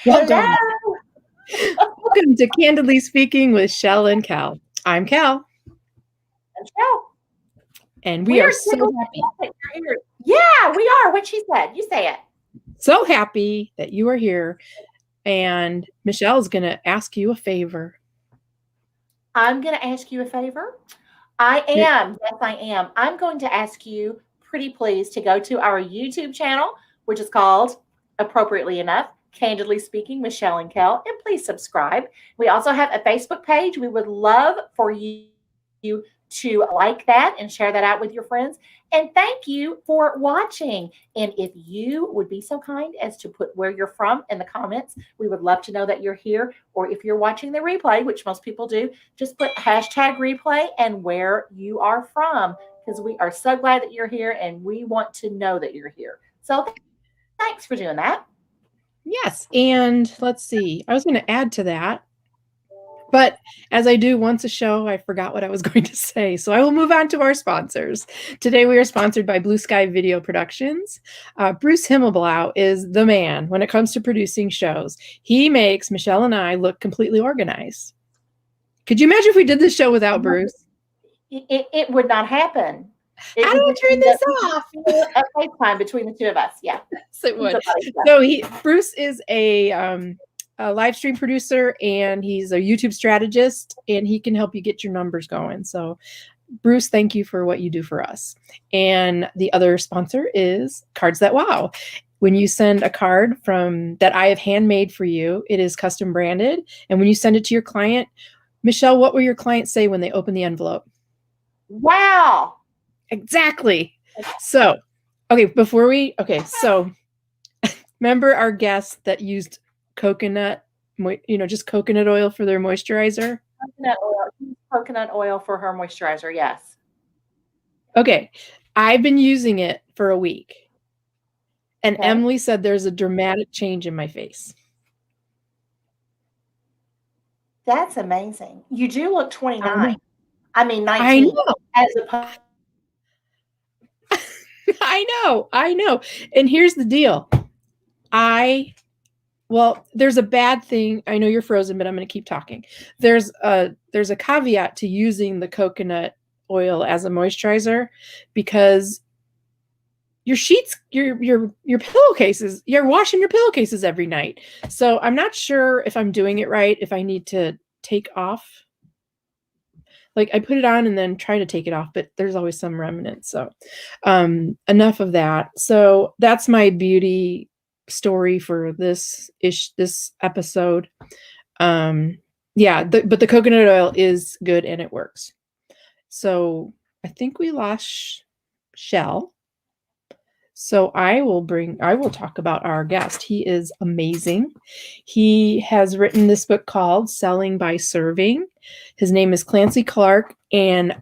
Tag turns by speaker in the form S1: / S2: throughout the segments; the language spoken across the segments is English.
S1: Welcome.
S2: Hello.
S1: Welcome to Candidly Speaking with Chelle and Kelle. I'm Kelle.
S2: I'm Chelle.
S1: And we are so happy.
S2: Yeah, we are. What she said. You say it.
S1: So happy that you are here. And Michelle's going to ask you a favor.
S2: I'm going to ask you a favor. I am. Yes, I am. I'm going to ask you, pretty please, to go to our YouTube channel, which is called, appropriately enough, Candidly Speaking with Chelle and Kelle, and please subscribe. We also have a Facebook page. We would love for you to like that and share that out with your friends. And thank you for watching. And if you would be so kind as to put where you're from in the comments, we would love to know that you're here. Or if you're watching the replay, which most people do, just put hashtag replay and where you are from, because we are so glad that you're here and we want to know that you're here. So thanks for doing that.
S1: Yes. And let's see. I was going to add to that. But as I do once a show, I forgot what I was going to say. So I will move on to our sponsors. Today we are sponsored by Blue Sky Video Productions. Bruce Himmelblau is the man when it comes to producing shows. He makes Michelle and I look completely organized. Could you imagine if we did this show without Bruce?
S2: It would not happen.
S1: How do we turn this off?
S2: A FaceTime between the two of us. Yeah.
S1: Yes, it would. So Bruce is a live stream producer, and he's a YouTube strategist, and he can help you get your numbers going. So Bruce, thank you for what you do for us. And the other sponsor is Cards That Wow. When you send a card that I have handmade for you, it is custom branded. And when you send it to your client, Michelle, what will your client say when they open the envelope?
S2: Wow.
S1: Exactly. So, so remember our guest that used coconut, just coconut oil for their moisturizer?
S2: Coconut oil for her moisturizer, yes.
S1: Okay. I've been using it for a week. And okay. Emily said there's a dramatic change in my face.
S2: That's amazing. You do look 29. I mean 19. I know. As opposed
S1: I know. And here's the deal. There's a bad thing. I know you're frozen, but I'm going to keep talking. There's a caveat to using the coconut oil as a moisturizer, because your sheets, your pillowcases, you're washing your pillowcases every night. So I'm not sure if I'm doing it right, if I need to take off. Like I put it on and then try to take it off, but there's always some remnants. So enough of that. So that's my beauty story for this episode. But the coconut oil is good and it works. So I think we lost Chelle. So I will talk about our guest. He is amazing. He has written this book called Selling by Serving. His name is Clancy Clark, and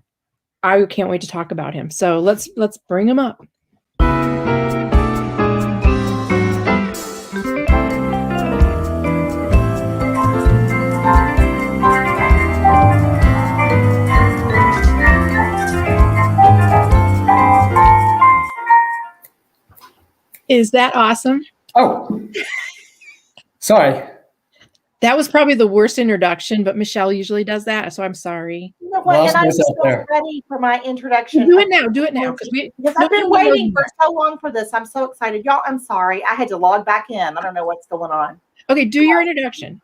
S1: I can't wait to talk about him. So let's bring him up. Is that awesome?
S3: Oh, sorry.
S1: That was probably the worst introduction, but Michelle usually does that, so I'm sorry.
S2: You know what? And I'm so ready for my introduction.
S1: Do it now.
S2: Because I've been waiting for so long for this. I'm so excited. Y'all, I'm sorry. I had to log back in. I don't know what's going on.
S1: Okay, do your introduction.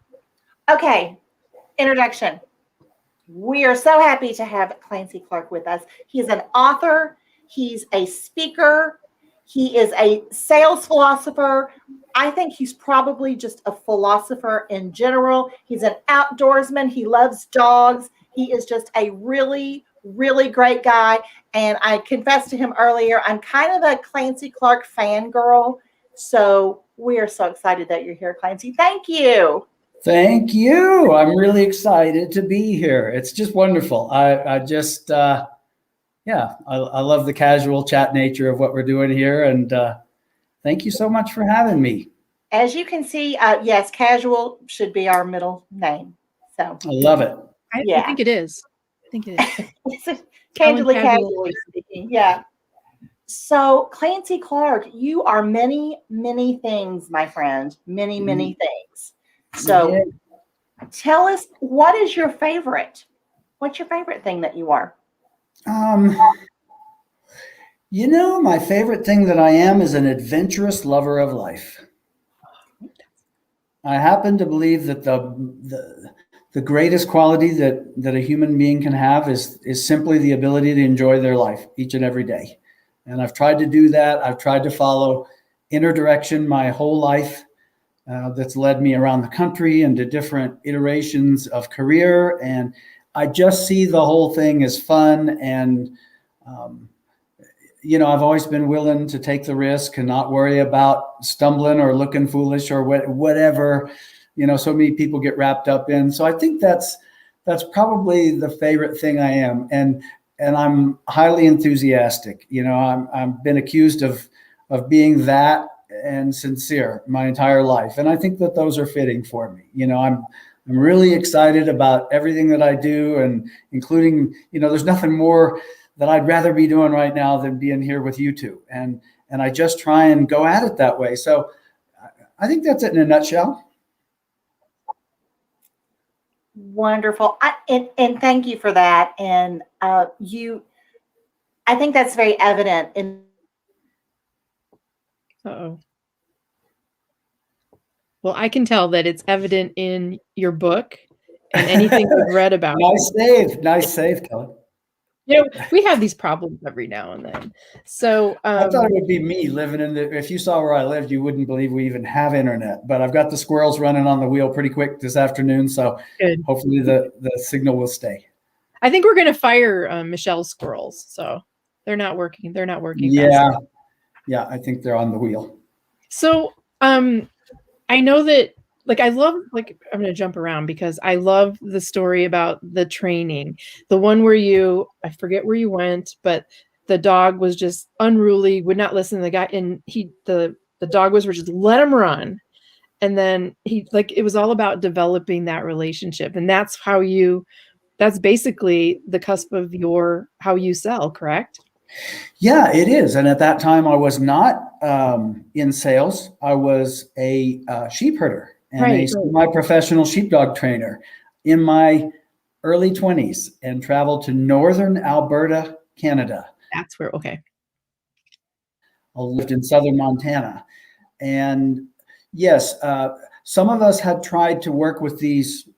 S2: Okay, introduction. We are so happy to have Clancy Clark with us. He's an author. He's a speaker. He is a sales philosopher. I think he's probably just a philosopher in general. He's an outdoorsman. He loves dogs. He is just a really, really great guy. And I confessed to him earlier, I'm kind of a Clancy Clark fangirl. So we are so excited that you're here, Clancy. Thank you.
S3: Thank you. I'm really excited to be here. It's just wonderful. I love the casual chat nature of what we're doing here. And thank you so much for having me.
S2: As you can see, yes, casual should be our middle name. So
S3: I love it.
S1: I think it is.
S2: Candidly casually speaking. Yeah. So Clancy Clark, you are many, many things, my friend. Many, many things. So tell us, what is your favorite? What's your favorite thing that you are?
S3: My favorite thing that I am is an adventurous lover of life. I happen to believe that the greatest quality that a human being can have is simply the ability to enjoy their life each and every day. And I've tried to do that. I've tried to follow inner direction my whole life. That's led me around the country and to different iterations of career. And I just see the whole thing as fun. And, I've always been willing to take the risk and not worry about stumbling or looking foolish or whatever, so many people get wrapped up in. So I think that's probably the favorite thing I am. And I'm highly enthusiastic. I've been accused of being that and sincere my entire life. And I think that those are fitting for me. I'm really excited about everything that I do, and including, there's nothing more that I'd rather be doing right now than being here with you two. And I just try and go at it that way. So I think that's it in a nutshell.
S2: Wonderful. And thank you for that. And I think that's very evident in.
S1: Uh-oh. Well, I can tell that it's evident in your book and anything we've read about.
S3: Nice save, Kellen.
S1: We have these problems every now and then. So
S3: I thought it would be me living if you saw where I lived, you wouldn't believe we even have internet. But I've got the squirrels running on the wheel pretty quick this afternoon. So good. Hopefully the signal will stay.
S1: I think we're going to fire Michelle's squirrels. So they're not working.
S3: Yeah. Fast. Yeah. I think they're on the wheel.
S1: So I know that, I love, I'm going to jump around because I love the story about the training. The one where I forget where you went, but the dog was just unruly, would not listen to the guy. And the dog was just let him run. And then it was all about developing that relationship. And that's that's basically the cusp of how you sell, correct?
S3: Yeah, it is. And at that time, I was not in sales. I was a sheep herder and a semi-professional sheepdog trainer in my early 20s, and traveled to northern Alberta, Canada.
S1: That's where, okay.
S3: I lived in southern Montana. And yes, some of us had tried to work with these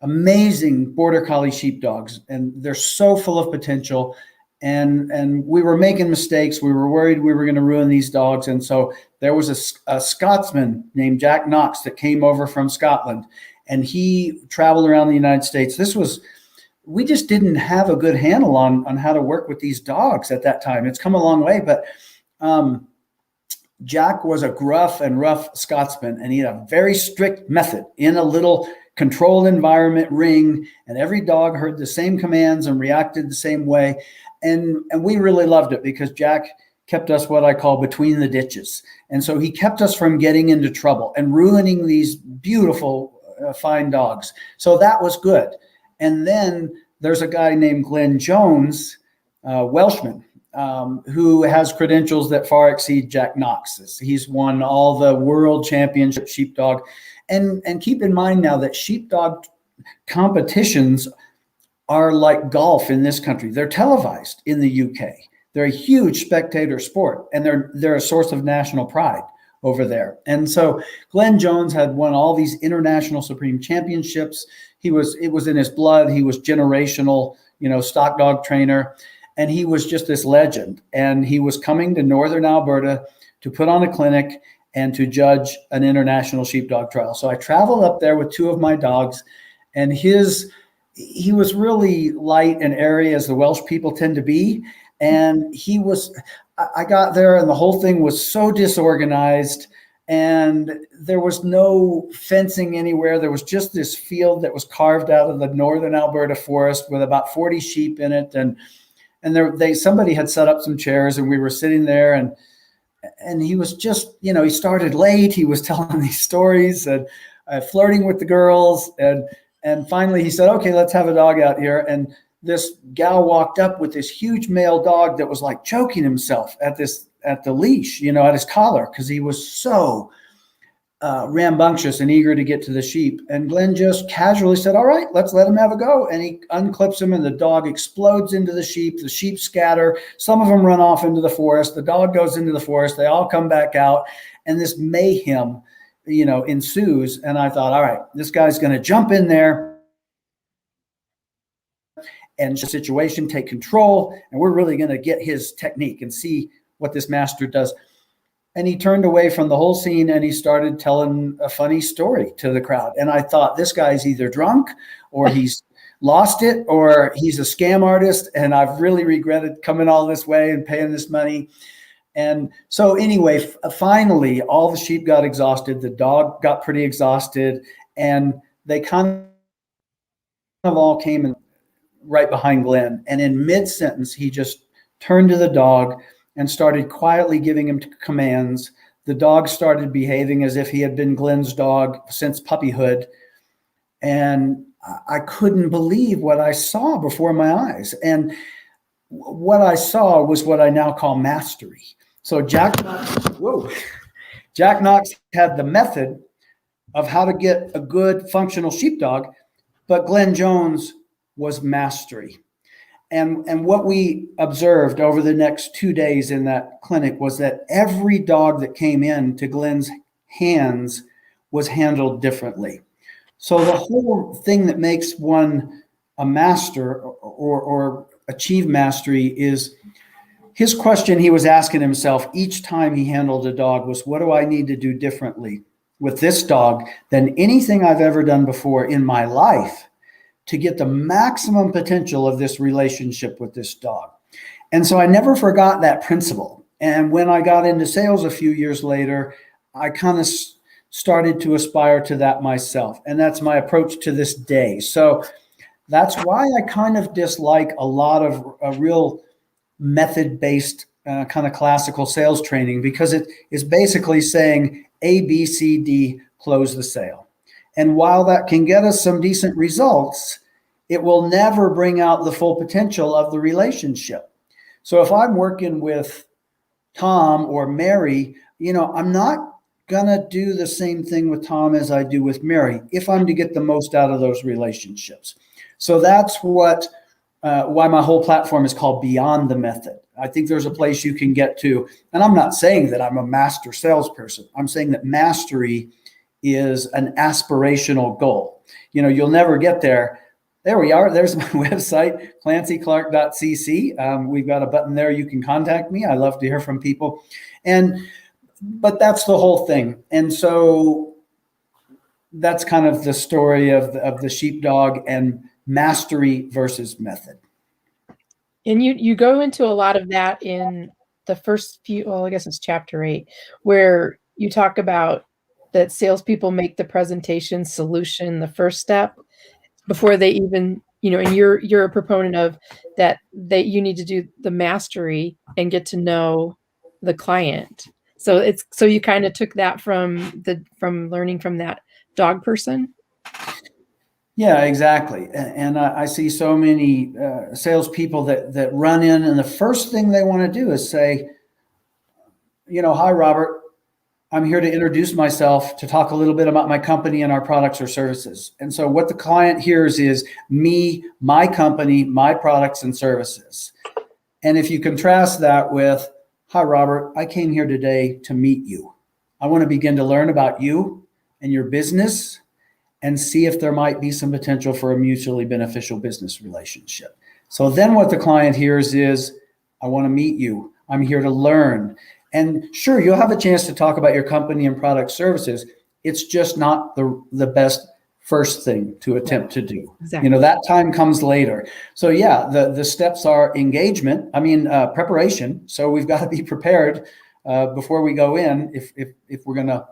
S3: amazing border collie sheepdogs, and they're so full of potential. And we were making mistakes. We were worried we were going to ruin these dogs. And so there was a Scotsman named Jack Knox that came over from Scotland, and he traveled around the United States. We just didn't have a good handle on how to work with these dogs at that time. It's come a long way, but Jack was a gruff and rough Scotsman, and he had a very strict method in a little controlled environment ring, and every dog heard the same commands and reacted the same way. And we really loved it because Jack kept us what I call between the ditches. And so he kept us from getting into trouble and ruining these beautiful, fine dogs. So that was good. And then there's a guy named Glenn Jones, Welshman, who has credentials that far exceed Jack Knox's. He's won all the world championship sheepdog. And keep in mind now that sheepdog competitions are like golf in this country. They're televised in the UK. They're a huge spectator sport, and they're a source of national pride over there. And so Glenn Jones had won all these international supreme championships. It was in his blood. He was generational, stock dog trainer, and he was just this legend. And he was coming to northern Alberta to put on a clinic and to judge an international sheepdog trial. So I traveled up there with two of my dogs, and he was really light and airy, as the Welsh people tend to be. And I got there, and the whole thing was so disorganized, and there was no fencing anywhere. There was just this field that was carved out of the northern Alberta forest with about 40 sheep in it. And somebody had set up some chairs, and we were sitting there, and he was just, he started late. He was telling these stories and flirting with the girls. And finally he said, okay, let's have a dog out here. And this gal walked up with this huge male dog that was like choking himself at the leash, at his collar, because he was so rambunctious and eager to get to the sheep. And Glenn just casually said, all right, let's let him have a go. And he unclips him and the dog explodes into the sheep scatter. Some of them run off into the forest. The dog goes into the forest. They all come back out. And this mayhem, ensues. And I thought, all right, this guy's going to jump in there and the situation, take control. And we're really going to get his technique and see what this master does. And he turned away from the whole scene and he started telling a funny story to the crowd. And I thought, this guy's either drunk or he's lost it or he's a scam artist. And I've really regretted coming all this way and paying this money. And so anyway, finally, all the sheep got exhausted. The dog got pretty exhausted. And they kind of all came in right behind Glenn. And in mid-sentence, he just turned to the dog and started quietly giving him commands. The dog started behaving as if he had been Glenn's dog since puppyhood. And I couldn't believe what I saw before my eyes. And what I saw was what I now call mastery. So Jack Knox had the method of how to get a good functional sheepdog, but Glenn Jones was mastery. And what we observed over the next 2 days in that clinic was that every dog that came in to Glenn's hands was handled differently. So the whole thing that makes one a master or achieve mastery is his question he was asking himself each time he handled a dog was, what do I need to do differently with this dog than anything I've ever done before in my life to get the maximum potential of this relationship with this dog? And so I never forgot that principle. And when I got into sales a few years later, I kind of started to aspire to that myself. And that's my approach to this day. So that's why I kind of dislike a lot of a real method-based kind of classical sales training, because it is basically saying A, B, C, D, close the sale. And while that can get us some decent results, it will never bring out the full potential of the relationship. So if I'm working with Tom or Mary, I'm not going to do the same thing with Tom as I do with Mary if I'm to get the most out of those relationships. So that's why my whole platform is called Beyond the Method. I think there's a place you can get to. And I'm not saying that I'm a master salesperson. I'm saying that mastery is an aspirational goal. You'll never get there. There we are. There's my website, clancyclark.cc. We've got a button there. You can contact me. I love to hear from people. But that's the whole thing. And so that's kind of the story of the sheepdog and mastery versus method.
S1: And you go into a lot of that in the first few, well, I guess it's chapter 8, where you talk about that salespeople make the presentation solution the first step before they even, and you're a proponent of that you need to do the mastery and get to know the client. So you kind of took that from learning from that dog person.
S3: Yeah, exactly. And I see so many salespeople that run in, and the first thing they want to do is say, hi, Robert, I'm here to introduce myself, to talk a little bit about my company and our products or services. And so what the client hears is me, my company, my products and services. And if you contrast that with, hi, Robert, I came here today to meet you. I want to begin to learn about you and your business and see if there might be some potential for a mutually beneficial business relationship. So then what the client hears is, I want to meet you. I'm here to learn. And sure, you'll have a chance to talk about your company and product services. It's just not the best first thing to attempt to do.
S1: Exactly.
S3: That time comes later. So yeah, the steps are engagement. Preparation. So we've got to be prepared before we go in if we're going to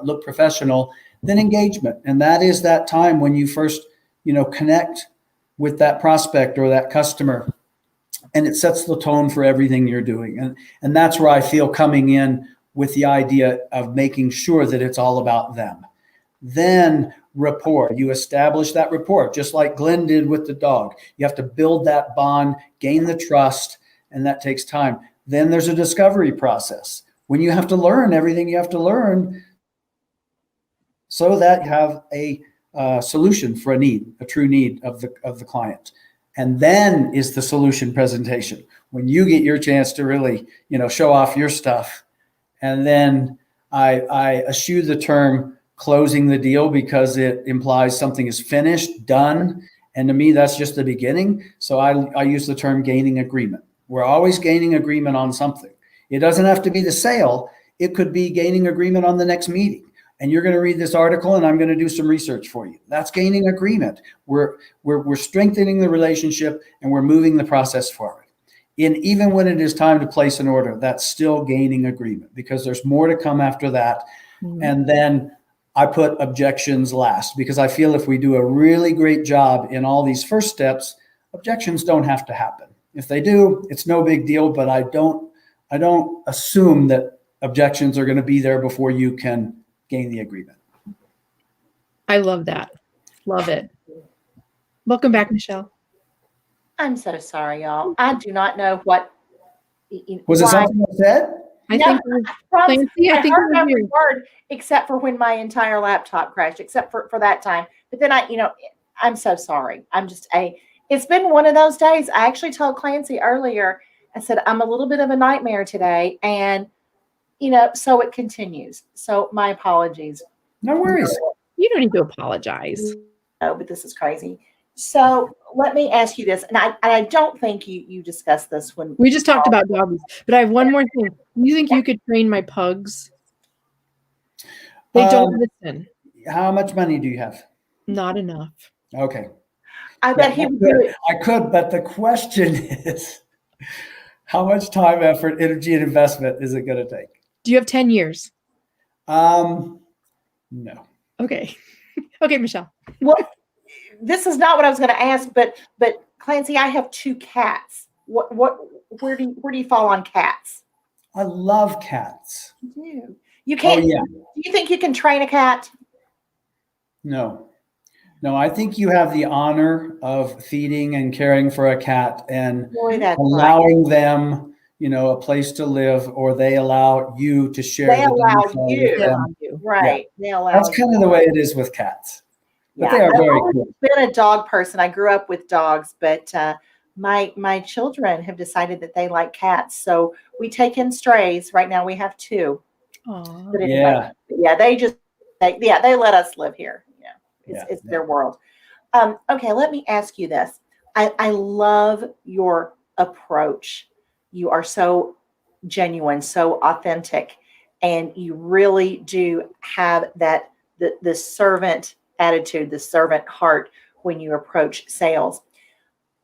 S3: look professional. Then engagement. And that is that time when you first, connect with that prospect or that customer. And it sets the tone for everything you're doing. And that's where I feel coming in with the idea of making sure that it's all about them. Then rapport. You establish that rapport, just like Glenn did with the dog. You have to build that bond, gain the trust, and that takes time. Then there's a discovery process. When you have to learn everything you have to learn so that you have a solution for a need, a true need of the client. And then is the solution presentation, when you get your chance to really, show off your stuff. And then I eschew the term closing the deal because it implies something is finished, done. And to me, that's just the beginning. So I use the term gaining agreement. We're always gaining agreement on something. It doesn't have to be the sale. It could be gaining agreement on the next meeting. And you're going to read this article and I'm going to do some research for you. That's gaining agreement. We're strengthening the relationship and we're moving the process forward. And even when it is time to place an order, that's still gaining agreement because there's more to come after that. Mm-hmm. And then I put objections last because I feel if we do a really great job in all these first steps, objections don't have to happen. If they do, it's no big deal, but I don't assume that objections are going to be there before you can gain the agreement.
S1: I love that. Love it. Welcome back, Michelle.
S2: I'm so sorry, y'all. I do not know what.
S3: Was it something I said?
S1: I think
S2: I heard every word except for when my entire laptop crashed, except for that time. But then I'm so sorry. It's been one of those days. I actually told Clancy earlier, I said, I'm a little bit of a nightmare today. And so it continues. So my apologies.
S3: No worries.
S1: You don't need to apologize.
S2: Oh, but this is crazy. So let me ask you this. And I don't think you discussed this when
S1: we just talked about doggies, but I have one more thing. You think you could train my pugs? They don't listen.
S3: How much money do you have?
S1: Not enough.
S3: Okay.
S2: I bet he would do it.
S3: I could, but the question is, how much time, effort, energy, and investment is it going to take?
S1: Do you have 10 years?
S3: No.
S2: Okay.
S1: Okay, Michelle.
S2: Well, this is not what I was going to ask, but Clancy, I have 2 cats. Where do you fall on cats?
S3: I love cats.
S2: You do. You can't. Oh, yeah. Do you think you can train a cat?
S3: No, I think you have the honor of feeding and caring for a cat and allowing them, a place to live, or they allow you to share.
S2: They allow you, right? Yeah. They allow.
S3: That's kind of the way it is with cats. But they are very cool.
S2: I've been a dog person. I grew up with dogs, but my children have decided that they like cats, so we take in strays. Right now, we have 2.
S1: Aww.
S2: But anyway, they let us live here. It's their world. Okay, let me ask you this. I love your approach. You are so genuine, so authentic, and you really do have that the servant attitude, the servant heart when you approach sales.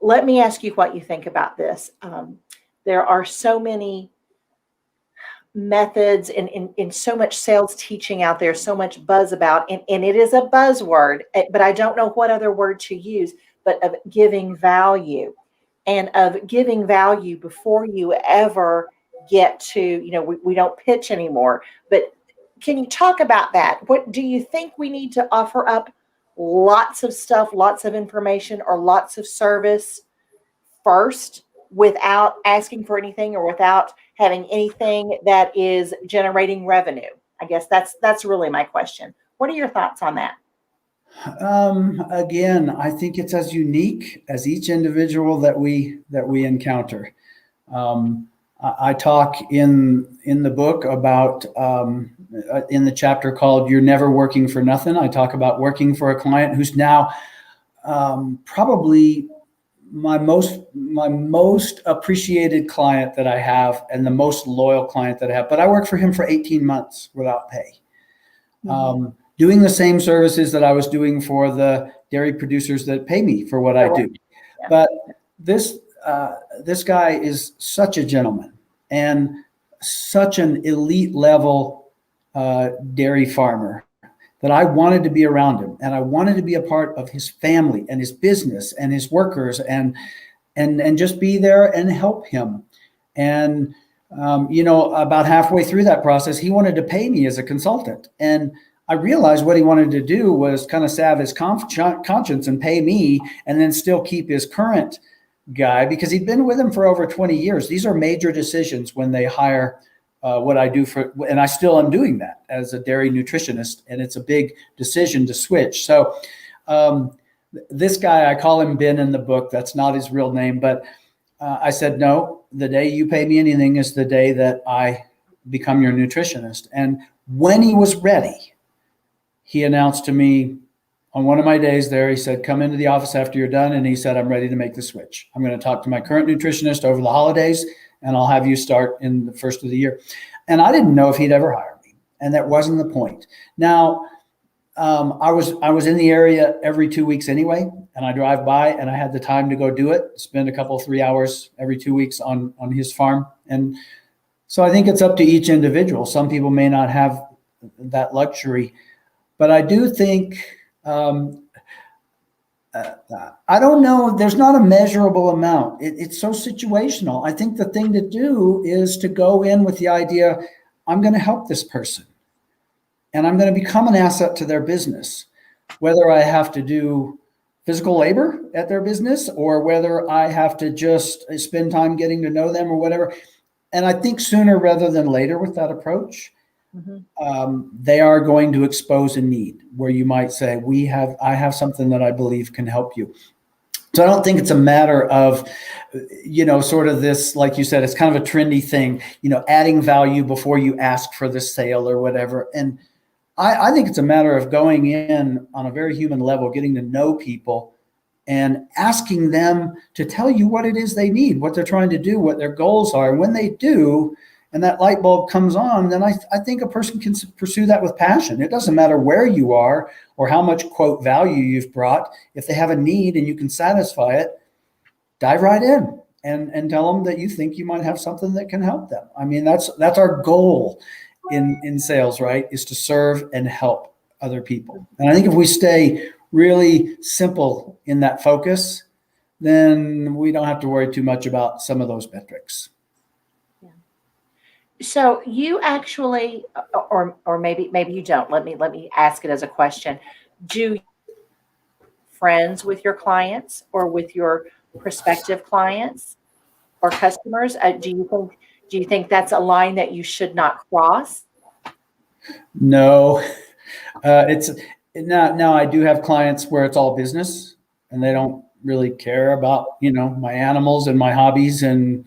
S2: Let me ask you what you think about this. There are so many methods and so much sales teaching out there, so much buzz about, and it is a buzzword, but I don't know what other word to use, but of giving value and of giving value before you ever get to, we don't pitch anymore, but can you talk about that? What do you think we need to offer up? Lots of stuff, lots of information, or lots of service first without asking for anything or without having anything that is generating revenue? I guess that's really my question. What are your thoughts on that?
S3: Again, I think it's as unique as each individual that we encounter. I talk in the book about in the chapter called "You're Never Working for Nothing." I talk about working for a client who's now probably my most appreciated client that I have and the most loyal client that I have. But I worked for him for 18 months without pay, doing the same services that I was doing for the dairy producers that pay me for what I do. Yeah. But this guy is such a gentleman and such an elite level dairy farmer that I wanted to be around him, and I wanted to be a part of his family and his business and his workers and just be there and help him. And about halfway through that process, he wanted to pay me as a consultant, and I realized what he wanted to do was kind of salve his conscience and pay me, and then still keep his current guy because he'd been with him for over 20 years. These are major decisions when they hire what I do and I still am doing that as a dairy nutritionist, and it's a big decision to switch. So this guy, I call him Ben in the book. That's not his real name, but I said, no, the day you pay me anything is the day that I become your nutritionist. And when he was ready, he announced to me on one of my days there, he said, come into the office after you're done. And he said, I'm ready to make the switch. I'm going to talk to my current nutritionist over the holidays, and I'll have you start in the first of the year. And I didn't know if he'd ever hire me. And that wasn't the point. Now, I was in the area every 2 weeks anyway, and I drive by, and I had the time to go do it, spend a couple, 3 hours every 2 weeks on his farm. And so I think it's up to each individual. Some people may not have that luxury, but I do think, I don't know, there's not a measurable amount. It's so situational. I think the thing to do is to go in with the idea, I'm going to help this person, and I'm going to become an asset to their business, whether I have to do physical labor at their business or whether I have to just spend time getting to know them or whatever. And I think sooner rather than later with that approach, they are going to expose a need where you might say, I have something that I believe can help you. So I don't think it's a matter of, sort of this, like you said, it's kind of a trendy thing, adding value before you ask for the sale or whatever. And I think it's a matter of going in on a very human level, getting to know people and asking them to tell you what it is they need, what they're trying to do, what their goals are. And when they do, and that light bulb comes on, then I think a person can pursue that with passion. It doesn't matter where you are or how much, quote, value you've brought. If they have a need and you can satisfy it, dive right in and tell them that you think you might have something that can help them. I mean, that's our goal in sales, right? Is to serve and help other people. And I think if we stay really simple in that focus, then we don't have to worry too much about some of those metrics.
S2: So you actually, or maybe you don't. Let me ask it as a question. Do you friends with your clients or with your prospective clients or customers? Do you think that's a line that you should not cross?
S3: No, it's now I do have clients where it's all business and they don't really care about my animals and my hobbies and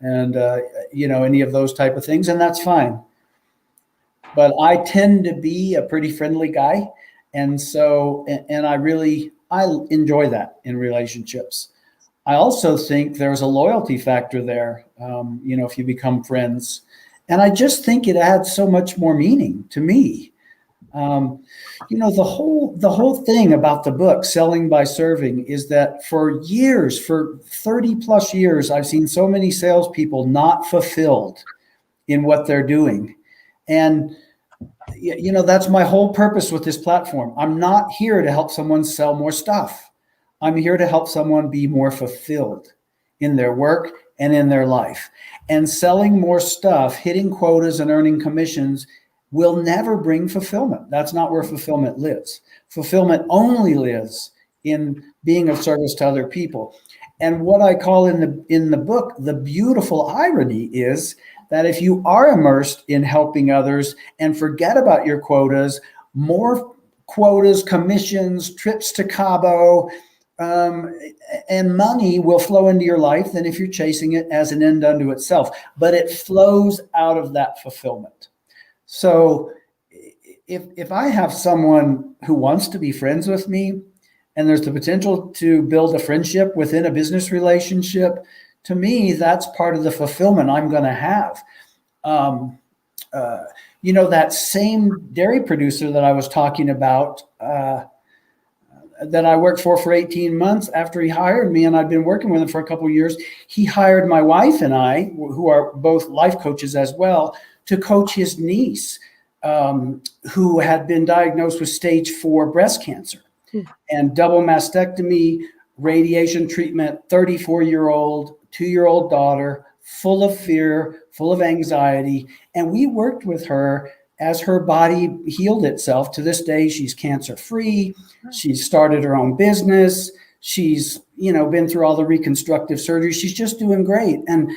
S3: any of those type of things, and that's fine. But I tend to be a pretty friendly guy, and so I enjoy that in relationships. I also think there's a loyalty factor there, if you become friends, and I just think it adds so much more meaning to me. The whole thing about the book Selling by Serving is that for 30 plus years, I've seen so many salespeople not fulfilled in what they're doing. And, that's my whole purpose with this platform. I'm not here to help someone sell more stuff. I'm here to help someone be more fulfilled in their work and in their life. And selling more stuff, hitting quotas and earning commissions will never bring fulfillment. That's not where fulfillment lives. Fulfillment only lives in being of service to other people. And what I call in the book, the beautiful irony is that if you are immersed in helping others and forget about your quotas, more quotas, commissions, trips to Cabo, and money will flow into your life than if you're chasing it as an end unto itself. But it flows out of that fulfillment. So if I have someone who wants to be friends with me and there's the potential to build a friendship within a business relationship, to me, that's part of the fulfillment I'm going to have. That same dairy producer that I was talking about, that I worked for 18 months after he hired me, and I'd been working with him for a couple of years, he hired my wife and I, who are both life coaches as well, to coach his niece, who had been diagnosed with stage 4 breast cancer and double mastectomy, radiation treatment, 34-year-old, 2-year-old daughter, full of fear, full of anxiety. And we worked with her as her body healed itself. To this day, she's cancer-free. She's started her own business. She's, been through all the reconstructive surgery. She's just doing great. And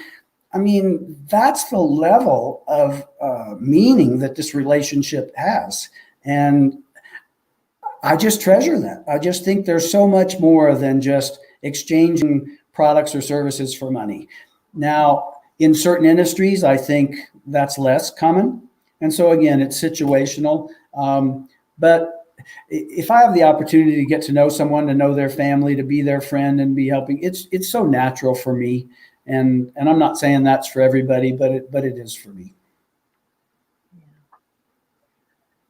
S3: I mean, that's the level of meaning that this relationship has. And I just treasure that. I just think there's so much more than just exchanging products or services for money. Now, in certain industries, I think that's less common. And so again, it's situational. But if I have the opportunity to get to know someone, to know their family, to be their friend and be helping, it's so natural for me. And I'm not saying that's for everybody, but it is for me.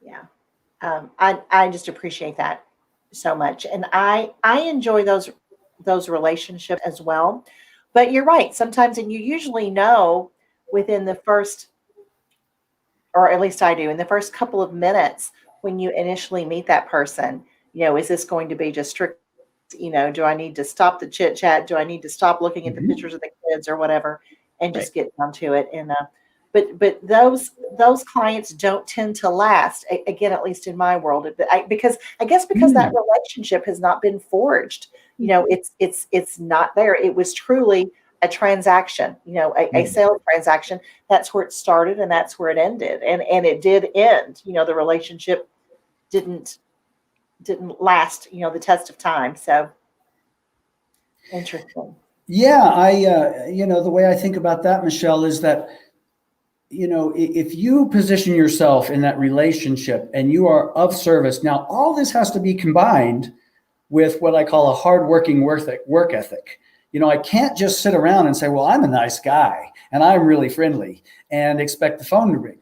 S2: Yeah. I just appreciate that so much. And I enjoy those relationships as well. But you're right. Sometimes, and you usually know within the first, or at least I do, in the first couple of minutes when you initially meet that person, is this going to be just strict, do I need to stop the chit chat? Do I need to stop looking at the pictures of the kids or whatever and just get down to it? And but those clients don't tend to last, again, at least in my world, because that relationship has not been forged. It's not there. It was truly a transaction, a sales transaction. That's where it started and that's where it ended. And it did end. The relationship didn't last, the test of time. So interesting.
S3: Yeah, the way I think about that, Michelle, is that, if you position yourself in that relationship and you are of service, now all this has to be combined with what I call a hardworking work ethic. I can't just sit around and say, well, I'm a nice guy and I'm really friendly and expect the phone to ring.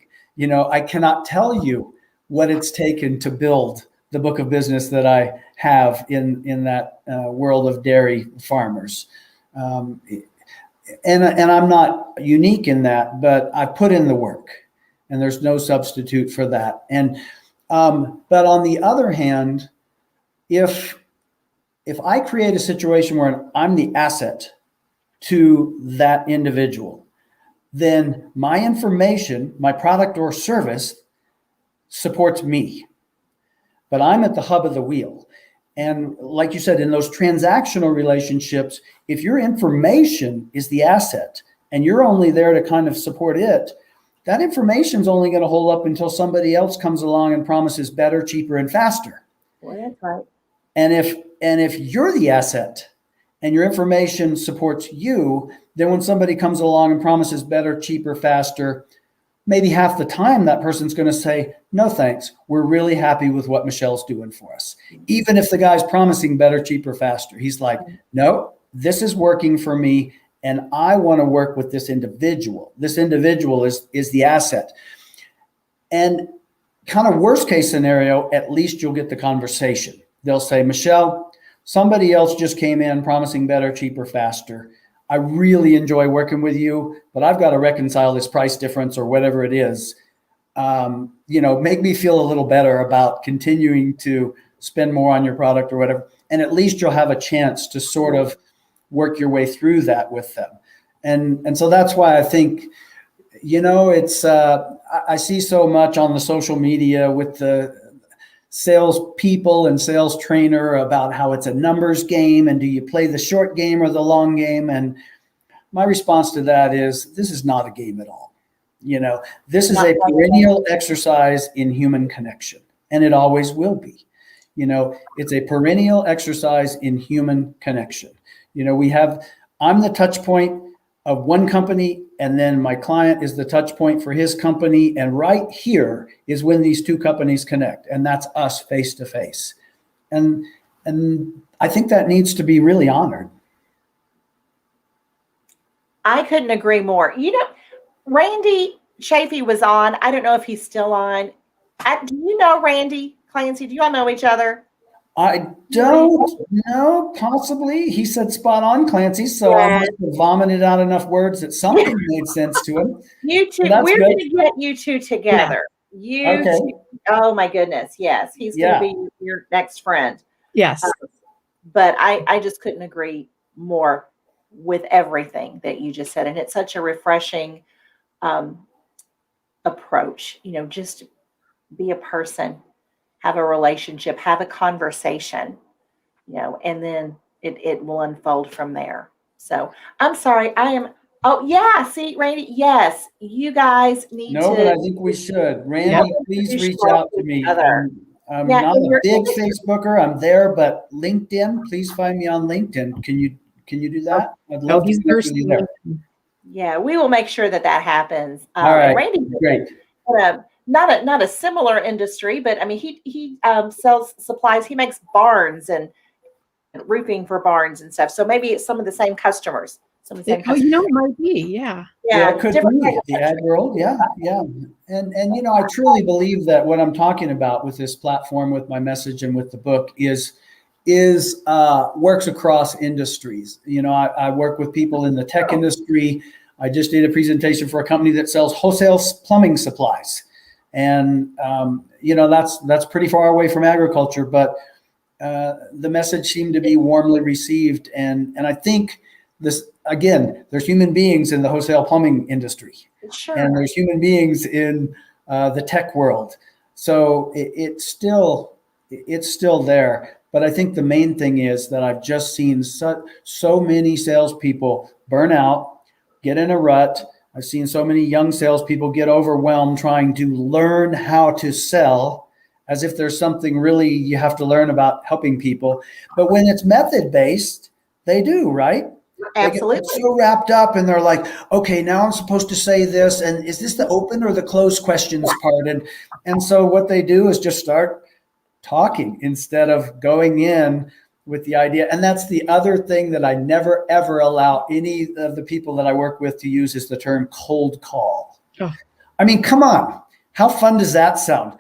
S3: I cannot tell you what it's taken to build the book of business that I have in that world of dairy farmers. And I'm not unique in that, but I put in the work and there's no substitute for that. And, but on the other hand, if I create a situation where I'm the asset to that individual, then my information, my product or service supports me, but I'm at the hub of the wheel. And like you said, in those transactional relationships, if your information is the asset and you're only there to kind of support it, that information is only going to hold up until somebody else comes along and promises better, cheaper, and faster.
S2: Well, that's right.
S3: And if you're the asset and your information supports you, then when somebody comes along and promises better, cheaper, faster, maybe half the time that person's going to say, no, thanks. We're really happy with what Michelle's doing for us. Even if the guy's promising better, cheaper, faster, he's like, no, this is working for me. And I want to work with this individual. This individual is the asset. And kind of worst case scenario, at least you'll get the conversation. They'll say, Michelle, somebody else just came in promising better, cheaper, faster. I really enjoy working with you, but I've got to reconcile this price difference or whatever it is. Make me feel a little better about continuing to spend more on your product or whatever. And at least you'll have a chance to sort of work your way through that with them. And so that's why I think, it's, I see so much on the social media with the sales people and sales trainer about how it's a numbers game and do you play the short game or the long game? And my response to that is this is not a game at all. This is a perennial exercise in human connection, and it always will be. It's a perennial exercise in human connection. I'm the touch point of one company, and then my client is the touch point for his company. And right here is when these two companies connect, and that's us face to face. And I think that needs to be really honored.
S2: I couldn't agree more. Randy Chafee was on. I don't know if he's still on. Do you know Randy, Clancy? Do you all know each other?
S3: I don't know, possibly. He said spot on, Clancy, so I must have vomited out enough words that something made sense to him.
S2: You two, we're going to get you two together. Yeah.
S3: Okay.
S2: Oh my goodness, yes. He's going to be your next friend.
S1: Yes.
S2: But I just couldn't agree more with everything that you just said. And it's such a refreshing approach, just be a person, have a relationship, have a conversation, and then it will unfold from there. So I'm sorry, I am Oh, yeah. See, Randy, yes, you guys need
S3: No,
S2: to.
S3: but I think we should. Randy, please reach out to me. I'm
S2: Yeah,
S3: not
S2: and
S3: a
S2: you're
S3: big Facebooker. I'm there, but LinkedIn, please find me on LinkedIn. Can you do that? I'd love to
S1: he's
S3: connect with you there.
S2: Yeah, we will make sure that happens.
S3: All right,
S2: And Randy,
S3: great.
S2: not a similar industry, but I mean, he sells supplies. He makes barns and roofing for barns and stuff. So maybe it's some of the same customers. Some of the same
S1: It
S2: customers.
S1: might be, yeah.
S3: Yeah, it could
S2: different
S3: be the ag world. Yeah, yeah. And I truly believe that what I'm talking about with this platform, with my message, and with the book is works across industries. I work with people in the tech industry. I just did a presentation for a company that sells wholesale plumbing supplies, and that's pretty far away from agriculture, but the message seemed to be warmly received, and I think this. Again, there's human beings in the wholesale plumbing industry,
S2: Sure.
S3: and there's human beings in the tech world. So it's still there. But I think the main thing is that I've just seen so many salespeople burn out, get in a rut. I've seen so many young salespeople get overwhelmed trying to learn how to sell, as if there's something really you have to learn about helping people. But when it's method based, they do, right?
S2: Absolutely.
S3: They get so wrapped up, and they're like, okay, now I'm supposed to say this, and is this the open or the closed questions part? And so what they do is just start talking instead of going in with the idea. And that's the other thing that I never ever allow any of the people that I work with to use, is the term cold call. Oh. I mean, come on, how fun does that sound?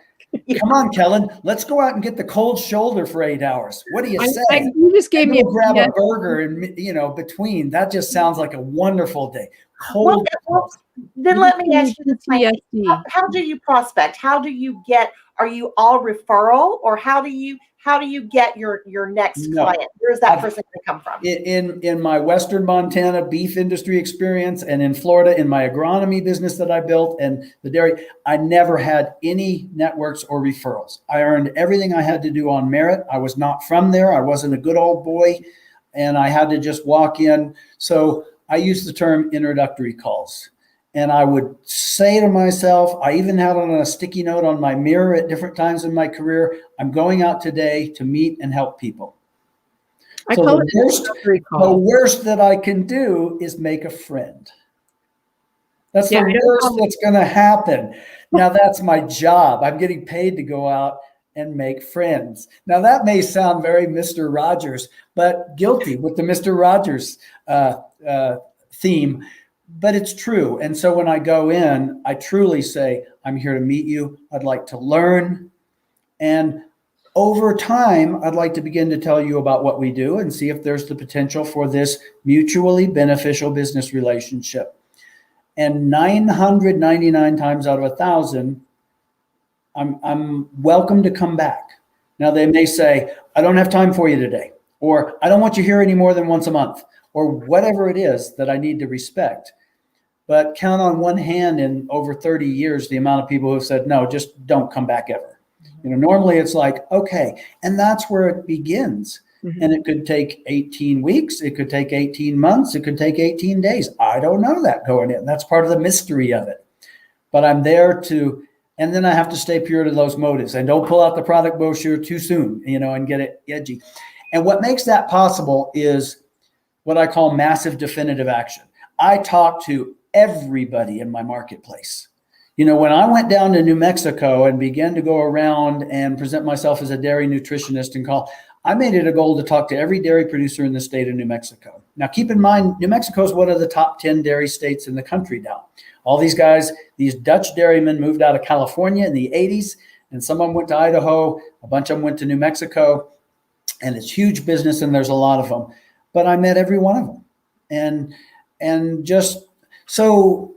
S3: Come on, Kellen, let's go out and get the cold shoulder for 8 hours. What do you say?
S1: You just gave me
S3: grab a burger and between. That just sounds like a wonderful day. Cold.
S2: Well, then let me ask you this: how do you prospect? How do you get? Are you all referral, or how do you get your next client? Where's that person going to come from?
S3: In my Western Montana beef industry experience, and in Florida in my agronomy business that I built, and the dairy, I never had any networks or referrals. I earned everything I had to do on merit. I was not from there. I wasn't a good old boy, and I had to just walk in. So I use the term introductory calls. And I would say to myself, I even had on a sticky note on my mirror at different times in my career, I'm going out today to meet and help people. So the worst that I can do is make a friend. That's the worst that's going to happen. Now, that's my job. I'm getting paid to go out and make friends. Now, that may sound very Mr. Rogers, but guilty with the Mr. Rogers theme. But it's true. And so when I go in, I truly say, I'm here to meet you. I'd like to learn. And over time, I'd like to begin to tell you about what we do and see if there's the potential for this mutually beneficial business relationship. And 999 times out of 1,000, I'm welcome to come back. Now, they may say, I don't have time for you today, or I don't want you here any more than once a month, or whatever it is that I need to respect. But count on one hand in over 30 years the amount of people who have said, no, just don't come back ever. Normally it's like, okay. And that's where it begins. Mm-hmm. And it could take 18 weeks. It could take 18 months. It could take 18 days. I don't know that going in. That's part of the mystery of it. But I'm there to, and then I have to stay pure to those motives and don't pull out the product brochure too soon, and get it edgy. And what makes that possible is what I call massive definitive action. I talk to everybody in my marketplace. When I went down to New Mexico and began to go around and present myself as a dairy nutritionist and I made it a goal to talk to every dairy producer in the state of New Mexico. Now, keep in mind, New Mexico is one of the top 10 dairy states in the country now. All these guys, these Dutch dairymen moved out of California in the 80s, and some of them went to Idaho. A bunch of them went to New Mexico, and it's huge business, and there's a lot of them. But I met every one of them. And just so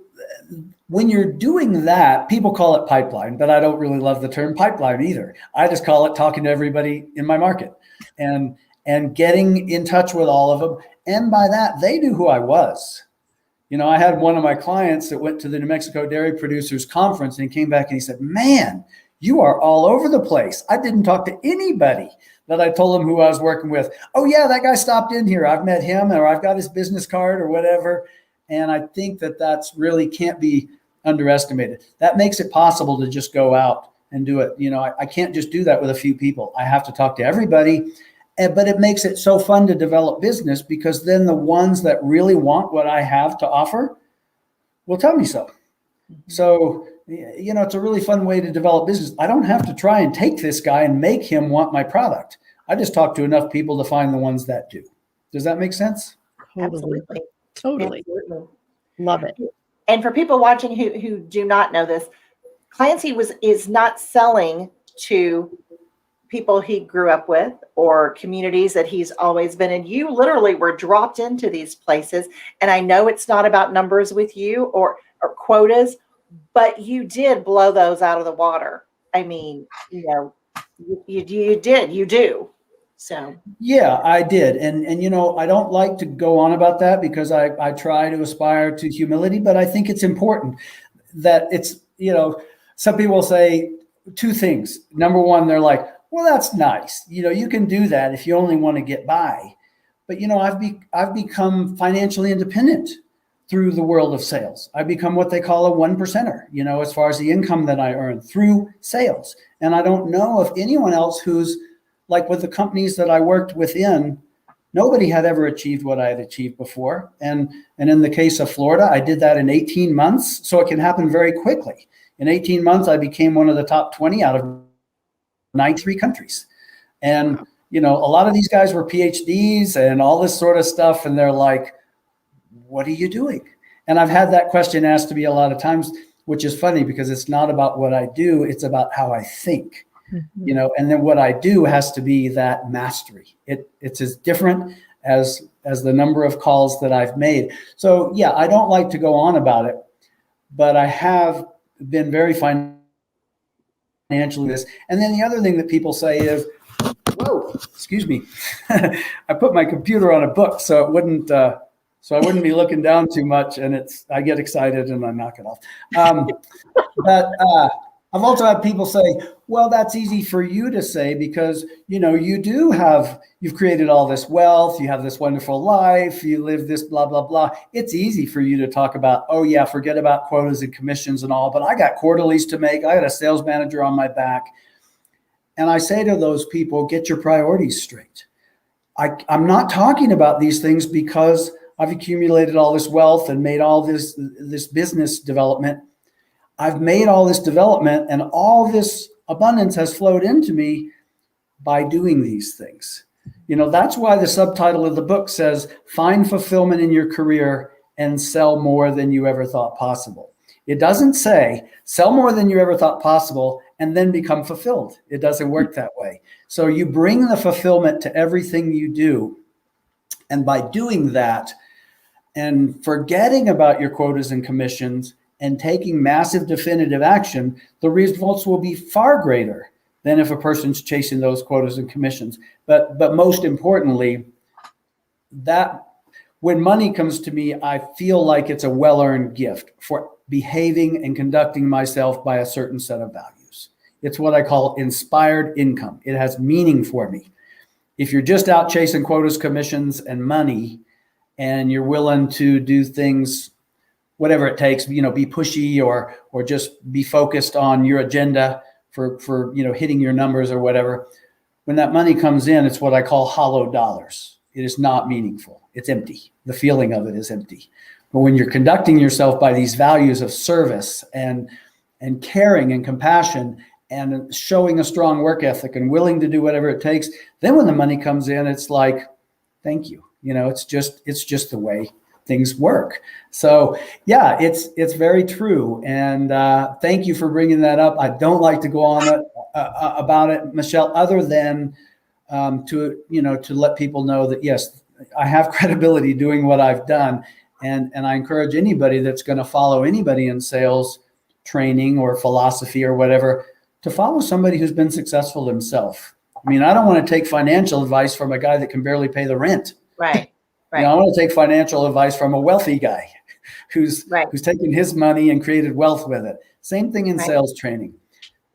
S3: when you're doing that, people call it pipeline, but I don't really love the term pipeline either. I just call it talking to everybody in my market and getting in touch with all of them. And by that, they knew who I was. I had one of my clients that went to the New Mexico Dairy Producers Conference, and he came back and he said, man, you are all over the place. I didn't talk to anybody that I told him who I was working with. Oh yeah, that guy stopped in here. I've met him, or I've got his business card or whatever. And I think that that's really can't be underestimated. That makes it possible to just go out and do it. I can't just do that with a few people. I have to talk to everybody. But it makes it so fun to develop business, because then the ones that really want what I have to offer will tell me so. So, it's a really fun way to develop business. I don't have to try and take this guy and make him want my product. I just talk to enough people to find the ones that do. Does that make sense?
S2: Absolutely.
S1: Totally.
S2: Absolutely.
S1: Love it.
S2: And for people watching who do not know this, Clancy is not selling to people he grew up with or communities that he's always been in. You literally were dropped into these places. And I know it's not about numbers with you or quotas, but you did blow those out of the water. I mean, you do. So
S3: yeah, I did. And I don't like to go on about that, because I try to aspire to humility, but I think it's important that it's, some people say two things. Number one, they're like, well, that's nice. You can do that if you only want to get by. But, I've become financially independent through the world of sales. I've become what they call a 1%er, as far as the income that I earn through sales. And I don't know of anyone else who's like, with the companies that I worked within, nobody had ever achieved what I had achieved before. And in the case of Florida, I did that in 18 months. So it can happen very quickly. In 18 months, I became one of the top 20 out of 93 countries. And, a lot of these guys were PhDs and all this sort of stuff. And they're like, what are you doing? And I've had that question asked to me a lot of times, which is funny, because it's not about what I do. It's about how I think. And then what I do has to be that mastery. It's as different as the number of calls that I've made. So yeah, I don't like to go on about it, but I have been very financially this. And then the other thing that people say is, whoa, excuse me. I put my computer on a book so I wouldn't be looking down too much, and I get excited and I knock it off. But I've also had people say, well, that's easy for you to say, because, you've created all this wealth, you have this wonderful life, you live this blah, blah, blah. It's easy for you to talk about, oh yeah, forget about quotas and commissions and all, but I got quarterlies to make. I got a sales manager on my back. And I say to those people, get your priorities straight. I'm not talking about these things because I've accumulated all this wealth and made all this business development. I've made all this development, and all this abundance has flowed into me by doing these things. That's why the subtitle of the book says, find fulfillment in your career and sell more than you ever thought possible. It doesn't say sell more than you ever thought possible and then become fulfilled. It doesn't work that way. So you bring the fulfillment to everything you do. And by doing that and forgetting about your quotas and commissions and taking massive definitive action, the results will be far greater than if a person's chasing those quotas and commissions. But most importantly, that when money comes to me, I feel like it's a well-earned gift for behaving and conducting myself by a certain set of values. It's what I call inspired income. It has meaning for me. If you're just out chasing quotas, commissions, and money, and you're willing to do things, whatever it takes, be pushy or just be focused on your agenda for hitting your numbers or whatever. When that money comes in, it's what I call hollow dollars. It is not meaningful. It's empty. The feeling of it is empty. But when you're conducting yourself by these values of service and caring and compassion and showing a strong work ethic and willing to do whatever it takes, then when the money comes in, it's like, thank you. It's just the way things work. So yeah, it's very true. And thank you for bringing that up. I don't like to go on about it, Michelle, other than to let people know that, yes, I have credibility doing what I've done. And I encourage anybody that's going to follow anybody in sales training or philosophy or whatever to follow somebody who's been successful himself. I mean, I don't want to take financial advice from a guy that can barely pay the rent.
S2: Right.
S3: I want to take financial advice from a wealthy guy who's taken his money and created wealth with it. Same thing in sales training.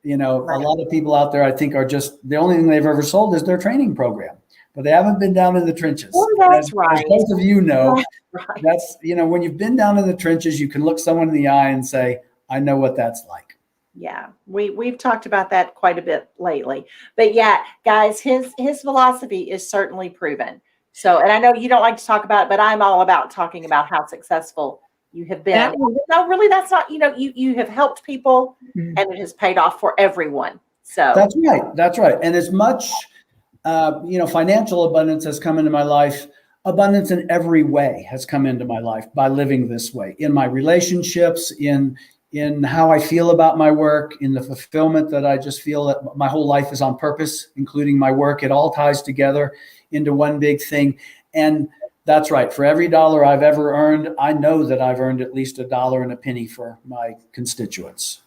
S3: A lot of people out there, I think, are just, the only thing they've ever sold is their training program. but they haven't been down in the trenches.
S2: Well, that's
S3: as
S2: right.
S3: Most of you know,
S2: Right.
S3: that's, when you've been down in the trenches, you can look someone in the eye and say, I know what that's like.
S2: Yeah, we've talked about that quite a bit lately. But yeah, guys, his philosophy is certainly proven. So, and I know you don't like to talk about it, but I'm all about talking about how successful you have been. No, really, that's not, you have helped people and it has paid off for everyone. So
S3: That's right. That's right. And as much, financial abundance has come into my life, abundance in every way has come into my life by living this way, in my relationships, in how I feel about my work, in the fulfillment that I just feel that my whole life is on purpose, including my work. It all ties together into one big thing. And that's right. For every dollar I've ever earned, I know that I've earned at least $1 and a penny for my constituents.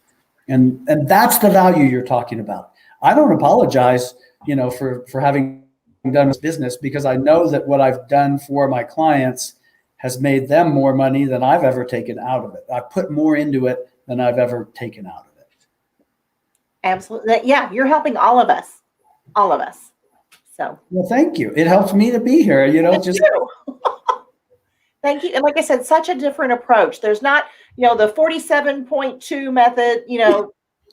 S3: And that's the value you're talking about. I don't apologize, for having done this business, because I know that what I've done for my clients has made them more money than I've ever taken out of it. I've put more into it than I've ever taken out of it.
S2: absolutely. Yeah, you're helping all of us. All of us. So
S3: Well, thank you. It helps me to be here, just
S2: thank you. And like I said, such a different approach. There's not, the 47.2 method,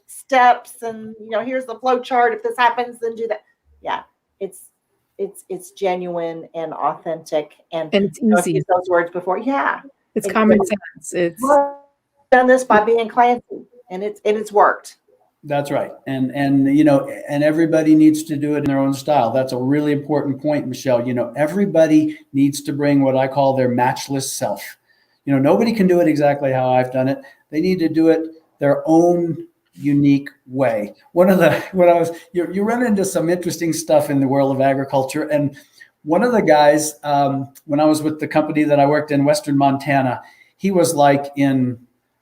S2: steps and, here's the flow chart. If this happens, then do that. Yeah. It's genuine and authentic. And
S1: it's easy.
S2: I've used those words before. Yeah.
S1: It's common sense. It's
S2: done this by being Clancy and it's worked.
S3: That's right. And everybody needs to do it in their own style. That's a really important point, Michelle. Everybody needs to bring what I call their matchless self. Nobody can do it exactly how I've done it. They need to do it their own unique way. You run into some interesting stuff in the world of agriculture. And one of the guys, when I was with the company that I worked in, Western Montana, he was like in,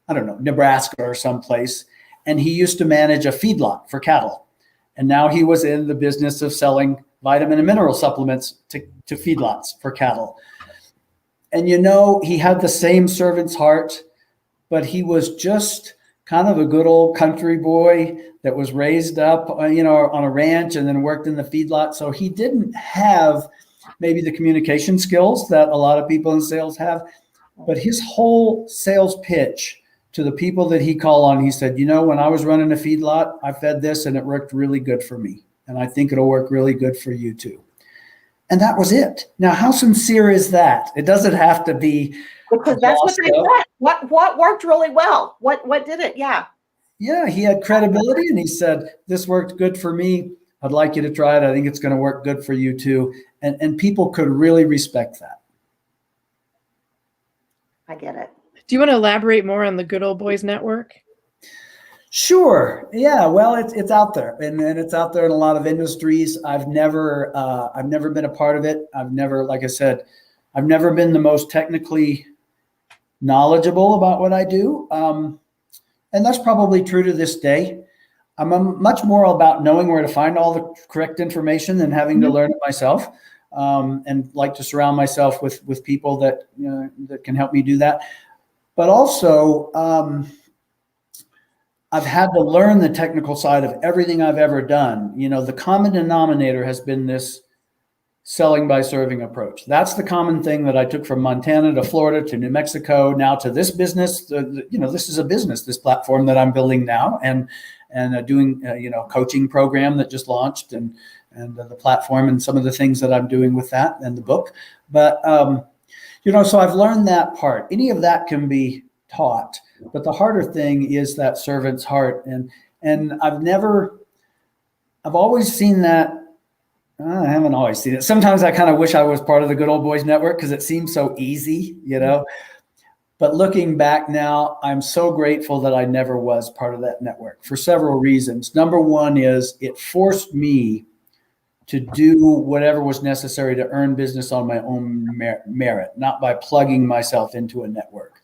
S3: I don't know, Nebraska or someplace. And he used to manage a feedlot for cattle. And now he was in the business of selling vitamin and mineral supplements to feedlots for cattle. And he had the same servant's heart, but he was just kind of a good old country boy that was raised up, on a ranch and then worked in the feedlot. So he didn't have maybe the communication skills that a lot of people in sales have, but his whole sales pitch to the people that he called on, he said, when I was running a feedlot, I fed this and it worked really good for me. And I think it'll work really good for you too. And that was it. Now, how sincere is that? It doesn't have to be.
S2: Because that's what they want. What worked really well? What did it? Yeah.
S3: Yeah, he had credibility and he said, this worked good for me. I'd like you to try it. I think it's going to work good for you too. And people could really respect that.
S2: I get it.
S1: Do you want to elaborate more on the Good Old Boys Network?
S3: Sure. Yeah. Well, it's out there, and it's out there in a lot of industries. I've never been a part of it. Like I said, I've never been the most technically knowledgeable about what I do, and that's probably true to this day. I'm much more about knowing where to find all the correct information than having to learn it myself, and like to surround myself with people that that can help me do that. But also, I've had to learn the technical side of everything I've ever done. The common denominator has been this selling by serving approach. That's the common thing that I took from Montana to Florida to New Mexico, now to this business. This is a business, this platform that I'm building now, and doing coaching program that just launched, and the platform and some of the things that I'm doing with that and the book. But so I've learned that part. Any of that can be taught, but the harder thing is that servant's heart. And I've always seen that. I haven't always seen it. Sometimes I kind of wish I was part of the Good Old Boys Network because it seems so easy, But looking back now, I'm so grateful that I never was part of that network for several reasons. Number one is it forced me to do whatever was necessary to earn business on my own merit, not by plugging myself into a network.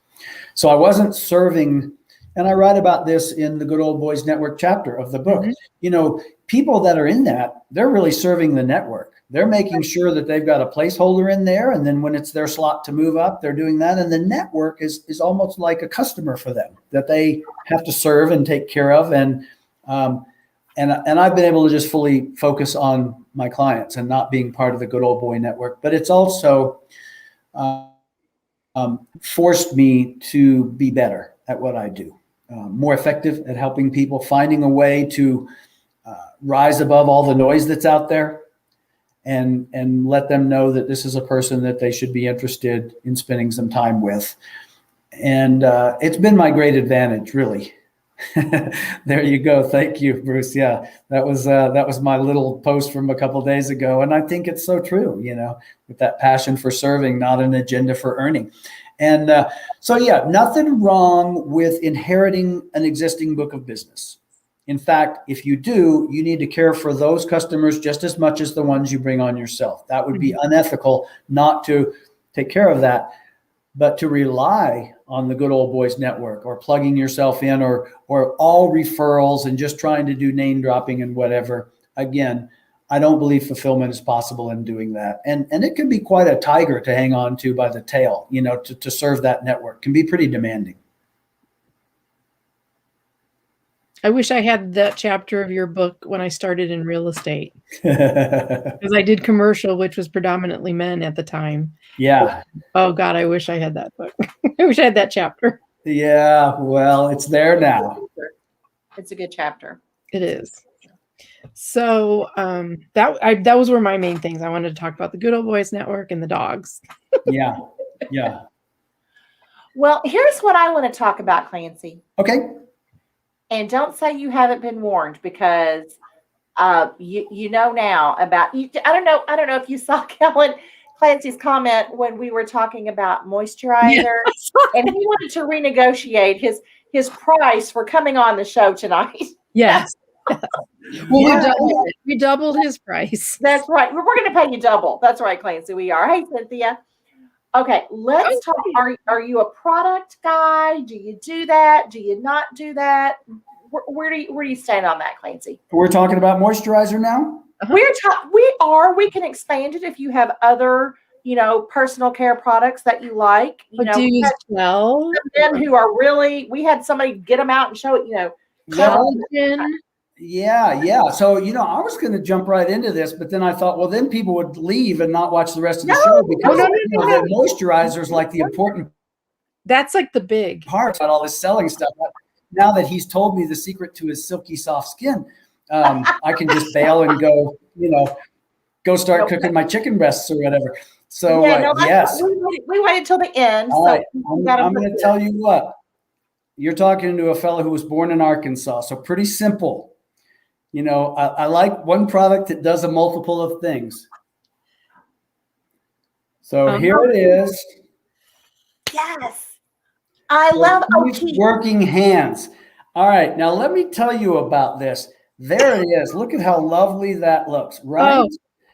S3: So I wasn't serving, and I write about this in the Good Old Boys Network chapter of the book. Mm-hmm. People that are in that, they're really serving the network. They're making sure that they've got a placeholder in there, and then when it's their slot to move up, they're doing that. And the network is almost like a customer for them that they have to serve and take care of. And and I've been able to just fully focus on my clients and not being part of the good old boy network. But it's also forced me to be better at what I do, more effective at helping people, finding a way to rise above all the noise that's out there, and let them know that this is a person that they should be interested in spending some time with. And it's been my great advantage, really. There you go. Thank you, Bruce. Yeah, that was my little post from a couple of days ago, and I think it's so true. With that passion for serving, not an agenda for earning. And so, yeah, nothing wrong with inheriting an existing book of business. In fact, if you do, you need to care for those customers just as much as the ones you bring on yourself. That would be unethical not to take care of that, but to rely on the good old boys network, or plugging yourself in, or all referrals and just trying to do name dropping and whatever. Again, I don't believe fulfillment is possible in doing that. And it can be quite a tiger to hang on to by the tail, to serve that network can be pretty demanding.
S1: I wish I had that chapter of your book when I started in real estate, because I did commercial, which was predominantly men at the time.
S3: Yeah.
S1: Oh God, I wish I had that book. I wish I had that chapter.
S3: Yeah. Well, it's there now.
S2: It's a good chapter.
S1: It is. So that was were my main things. I wanted to talk about the Good Old Boys Network and the dogs. Yeah.
S2: Well, here's what I want to talk about, Clancy.
S3: Okay.
S2: And don't say you haven't been warned, because you know now about you. I don't know if you saw Kellen Clancy's comment when we were talking about moisturizer, yes. And he wanted to renegotiate his price for coming on the show tonight.
S1: Yes. Well, we doubled his price.
S2: That's right. We're going to pay you double. That's right, Clancy. We are. Hey, Cynthia. Okay, let's talk. Are you a product guy? Do you do that? Do you not do that? Where do you stand on that, Clancy?
S3: We're talking about moisturizer now?
S2: We can expand it if you have other, personal care products that you like.
S1: Do you sell?
S2: Men who are really, we had somebody get them out and show it,
S1: collagen.
S3: Yeah. So, I was going to jump right into this, but then I thought, well, then people would leave and not watch the rest of the show, because the moisturizer is like the important.
S1: That's like the big
S3: part about all this selling stuff. Now that he's told me the secret to his silky soft skin, I can just bail and go start cooking my chicken breasts or whatever. So yes,
S2: we waited till the end.
S3: All right. I'm going to tell you what. You're talking to a fellow who was born in Arkansas, so pretty simple. I like one product that does a multiple of things. So here it is.
S2: Yes. I love
S3: working hands. All right. Now let me tell you about this. There it is. Look at how lovely that looks, right?
S1: Oh,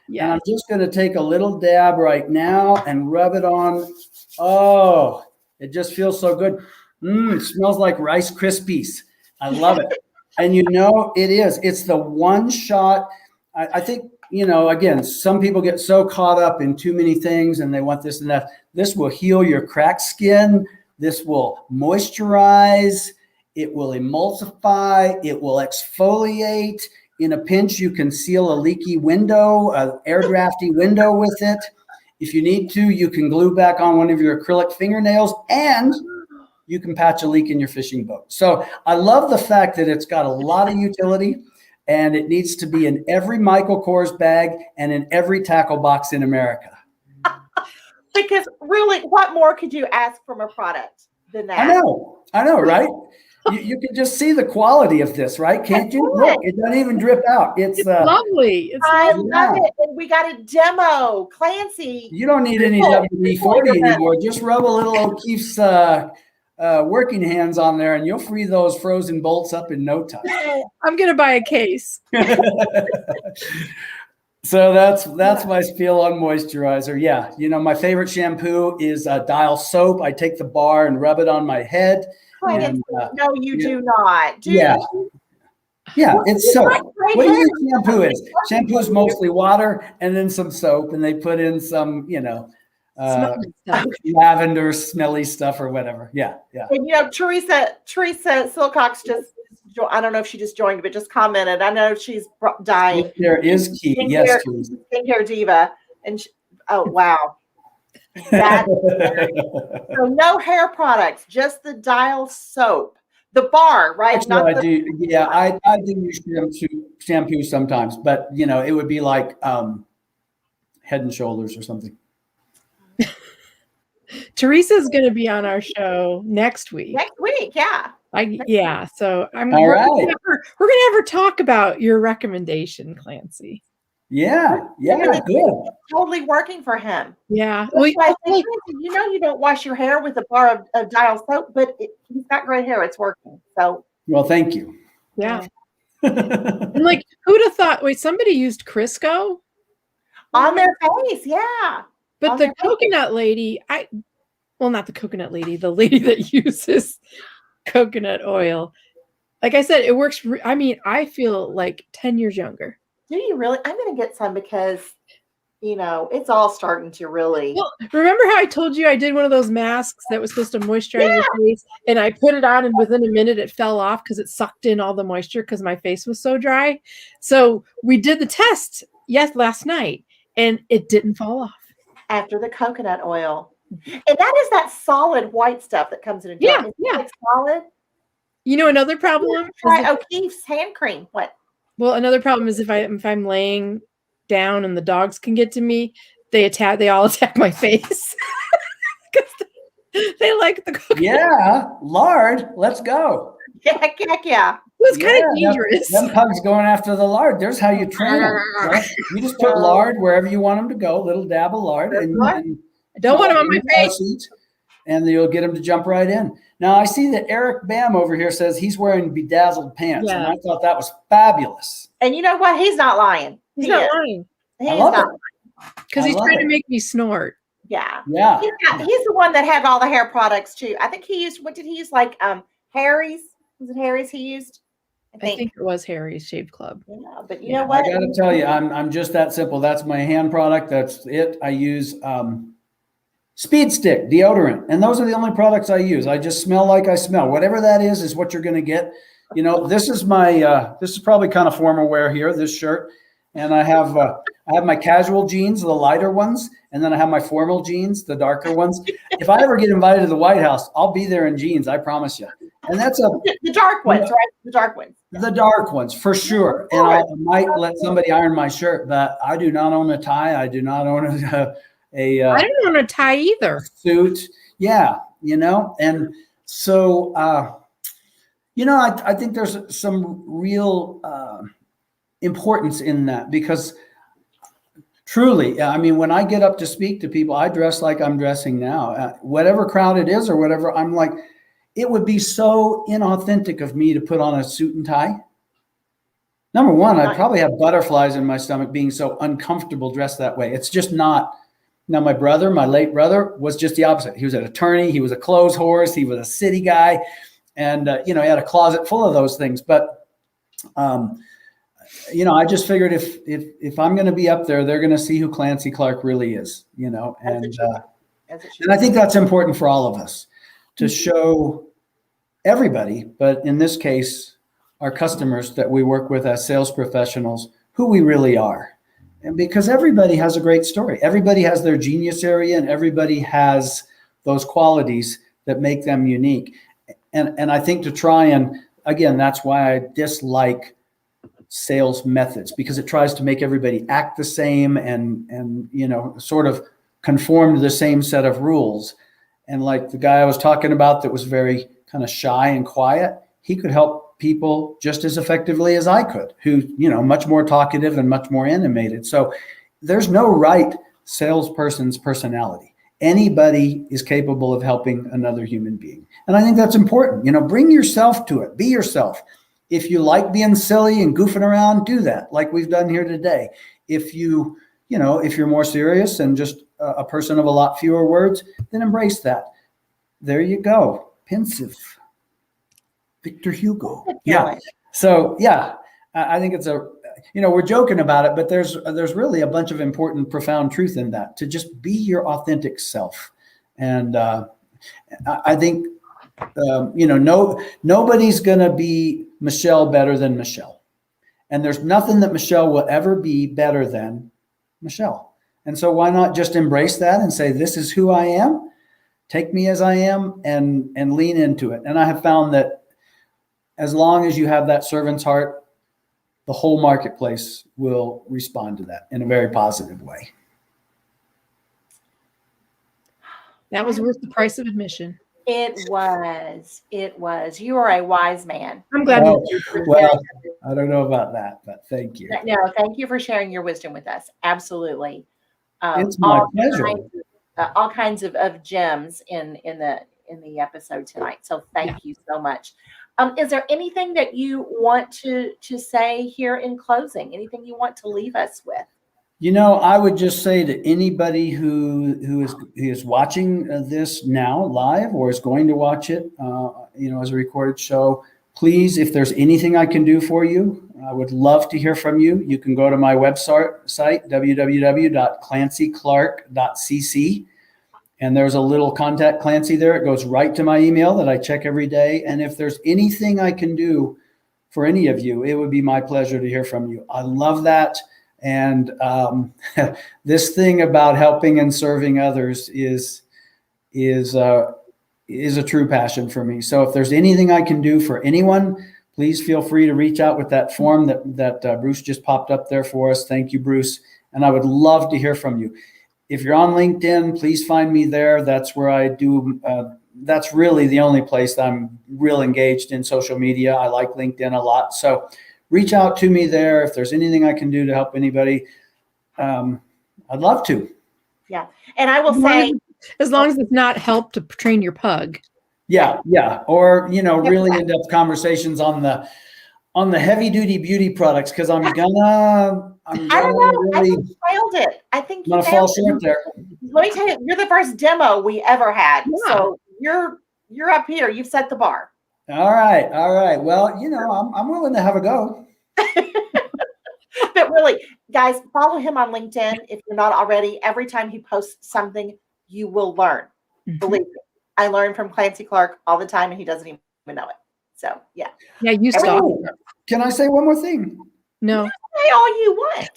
S1: yeah.
S3: And I'm just going to take a little dab right now and rub it on. Oh, it just feels so good. It smells like Rice Krispies. I love it. And it is. It's the one shot. I think, again, some people get so caught up in too many things and they want this and that. This will heal your cracked skin. This will moisturize. It will emulsify. It will exfoliate. In a pinch, you can seal a leaky window, an air drafty window with it. If you need to, you can glue back on one of your acrylic fingernails, and you can patch a leak in your fishing boat. So I love the fact that it's got a lot of utility, and it needs to be in every Michael Kors bag and in every tackle box in America.
S2: Because really, what more could you ask from a product than that?
S3: I know, right? You can just see the quality of this, right? Can't you? Look, it doesn't even drip out. It's
S1: lovely.
S2: I love it. And we got a demo. Clancy.
S3: You don't need any WD-40 anymore. Just rub a little O'Keeffe's working hands on there, and you'll free those frozen bolts up in no time.
S1: I'm going to buy a case.
S3: So that's my spiel on moisturizer. Yeah, my favorite shampoo is Dial soap. I take the bar and rub it on my head.
S2: And, no, you do not.
S3: Yeah, it's soap. What do you think shampoo is? Shampoo is mostly water and then some soap, and they put in some, lavender, smelly stuff or whatever. Yeah.
S2: And Teresa Silcox I don't know if she just joined, but just commented. I know she's dying.
S3: There is key. Yes, please.
S2: Skincare diva. And oh, wow. That so no hair products, just the Dial soap. The bar, right?
S3: Actually, I do. Yeah, I do use shampoo sometimes, but it would be like Head and Shoulders or something.
S1: Teresa's going to be on our show next week.
S2: Next week, yeah.
S1: So
S3: we're
S1: going to have her talk about your recommendation, Clancy.
S3: Yeah, good.
S2: It's totally working for him.
S1: Yeah.
S2: You don't wash your hair with a bar of Dial soap, but he's got great hair. It's working. So.
S3: Well, thank you.
S1: Yeah. And who'd have thought? Wait, somebody used Crisco
S2: on their face, yeah.
S1: But the coconut lady, not the coconut lady, the lady that uses coconut oil. Like I said, it works. I feel like 10 years younger.
S2: Do you really? I'm going to get some because, it's all starting to really.
S1: Well, remember how I told you I did one of those masks that was supposed to moisturize your face, and I put it on, and within a minute it fell off because it sucked in all the moisture because my face was so dry. So we did the test, last night, and it didn't fall off.
S2: After the coconut oil. And that is that solid white stuff that comes in a jar.
S1: Yeah.
S2: It's solid.
S1: Another problem?
S2: Try O'Keeffe's hand cream. What? Well,
S1: another problem is if I'm laying down and the dogs can get to me, they all attack my face. Because they like the coconut.
S3: Yeah, lard. Let's go.
S2: Heck yeah.
S1: It's kind of dangerous.
S3: Them pugs going after the lard. There's how you train them. Right? You just put lard wherever you want them to go, little dab of lard. And
S1: I don't want them on my face.
S3: And you'll get them to jump right in. Now, I see that Eric Bam over here says he's wearing bedazzled pants. Yeah. And I thought that was fabulous.
S2: And you know what? He's not lying.
S1: He's not lying.
S3: I love it.
S1: Because he's trying to make me snort.
S2: Yeah.
S3: Yeah.
S2: He's the one that had all the hair products too. I think he used, what did he use? Like Harry's? Was it Harry's he used?
S1: I think it was Harry's Shave Club.
S2: Yeah, but you know what?
S3: I got to tell you, I'm just that simple. That's my hand product. That's it. I use Speed Stick deodorant, and those are the only products I use. I just smell like I smell. Whatever that is what you're going to get. This is my this is probably kind of formal wear here. This shirt, and I have my casual jeans, the lighter ones, and then I have my formal jeans, the darker ones. If I ever get invited to the White House, I'll be there in jeans. I promise you. And that's
S2: the dark ones, right? The dark ones.
S3: The dark ones, for sure. And I might let somebody iron my shirt, but I do not own a tie. I do not own I
S1: don't own a tie either.
S3: Suit. Yeah. And so, I think there's some real importance in that because truly, when I get up to speak to people, I dress like I'm dressing now, whatever crowd it is or whatever. I'm like, it would be so inauthentic of me to put on a suit and tie. Number one, I'd probably have butterflies in my stomach being so uncomfortable dressed that way. It's just not. Now, my late brother, was just the opposite. He was an attorney. He was a clothes horse. He was a city guy. And, he had a closet full of those things. But, I just figured if I'm going to be up there, they're going to see who Clancy Clark really is, and I think that's important for all of us to show everybody, but in this case, our customers that we work with as sales professionals, who we really are. And because everybody has a great story. Everybody has their genius area and everybody has those qualities that make them unique. And I think to try and, again, that's why I dislike sales methods, because it tries to make everybody act the same and sort of conform to the same set of rules. And like the guy I was talking about that was very kind of shy and quiet, he could help people just as effectively as I could, who, much more talkative and much more animated. So there's no right salesperson's personality. Anybody is capable of helping another human being. And I think that's important. Bring yourself to it. Be yourself. If you like being silly and goofing around, do that like we've done here today. If if you're more serious and just a person of a lot fewer words, then embrace that. There you go. Pensive. Victor Hugo. Yeah. So I think it's we're joking about it, but there's really a bunch of important, profound truth in that, to just be your authentic self. And I think, nobody's going to be Michelle better than Michelle. And there's nothing that Michelle will ever be better than Michelle. And so why not just embrace that and say, this is who I am, take me as I am, and lean into it. And I have found that as long as you have that servant's heart, the whole marketplace will respond to that in a very positive way.
S1: That was worth the price of admission.
S2: It was. It was. You are a wise man.
S1: I'm glad.
S3: Well, I don't know about that, but thank you.
S2: No, thank you for sharing your wisdom with us. Absolutely.
S3: It's my pleasure.
S2: All kinds of gems in the episode tonight. So thank you so much. Is there anything that you want to say here in closing? Anything you want to leave us with?
S3: You know, I would just say to anybody who is watching this now live or is going to watch it, as a recorded show, please, if there's anything I can do for you, I would love to hear from you. You can go to my website, www.clancyclark.cc, and there's a little contact Clancy there. It goes right to my email that I check every day. And if there's anything I can do for any of you, it would be my pleasure to hear from you. I love that. And this thing about helping and serving others is a true passion for me. So if there's anything I can do for anyone, please feel free to reach out with that form that Bruce just popped up there for us. Thank you, Bruce. And I would love to hear from you. If you're on LinkedIn, please find me there. That's where I do. That's really the only place that I'm real engaged in social media. I like LinkedIn a lot. So reach out to me there. If there's anything I can do to help anybody, I'd love to. Yeah.
S2: And I will say,
S1: as long as it's not help to train your pug.
S3: Yeah. Or, really in-depth conversations on the heavy duty beauty products. Cause I don't know.
S2: Really, I think you nailed it. I think you
S3: fall short there.
S2: Let me tell you, you're the first demo we ever had. Yeah. So you're up here. You've set the bar.
S3: All right. Well, I'm willing to have a go.
S2: But really, guys, follow him on LinkedIn if you're not already. Every time he posts something, you will learn. Mm-hmm. Believe me, I learn from Clancy Clark all the time, and he doesn't even know it. So, yeah.
S1: Yeah, you stop.
S3: Can I say one more thing?
S1: No.
S2: Say all you want.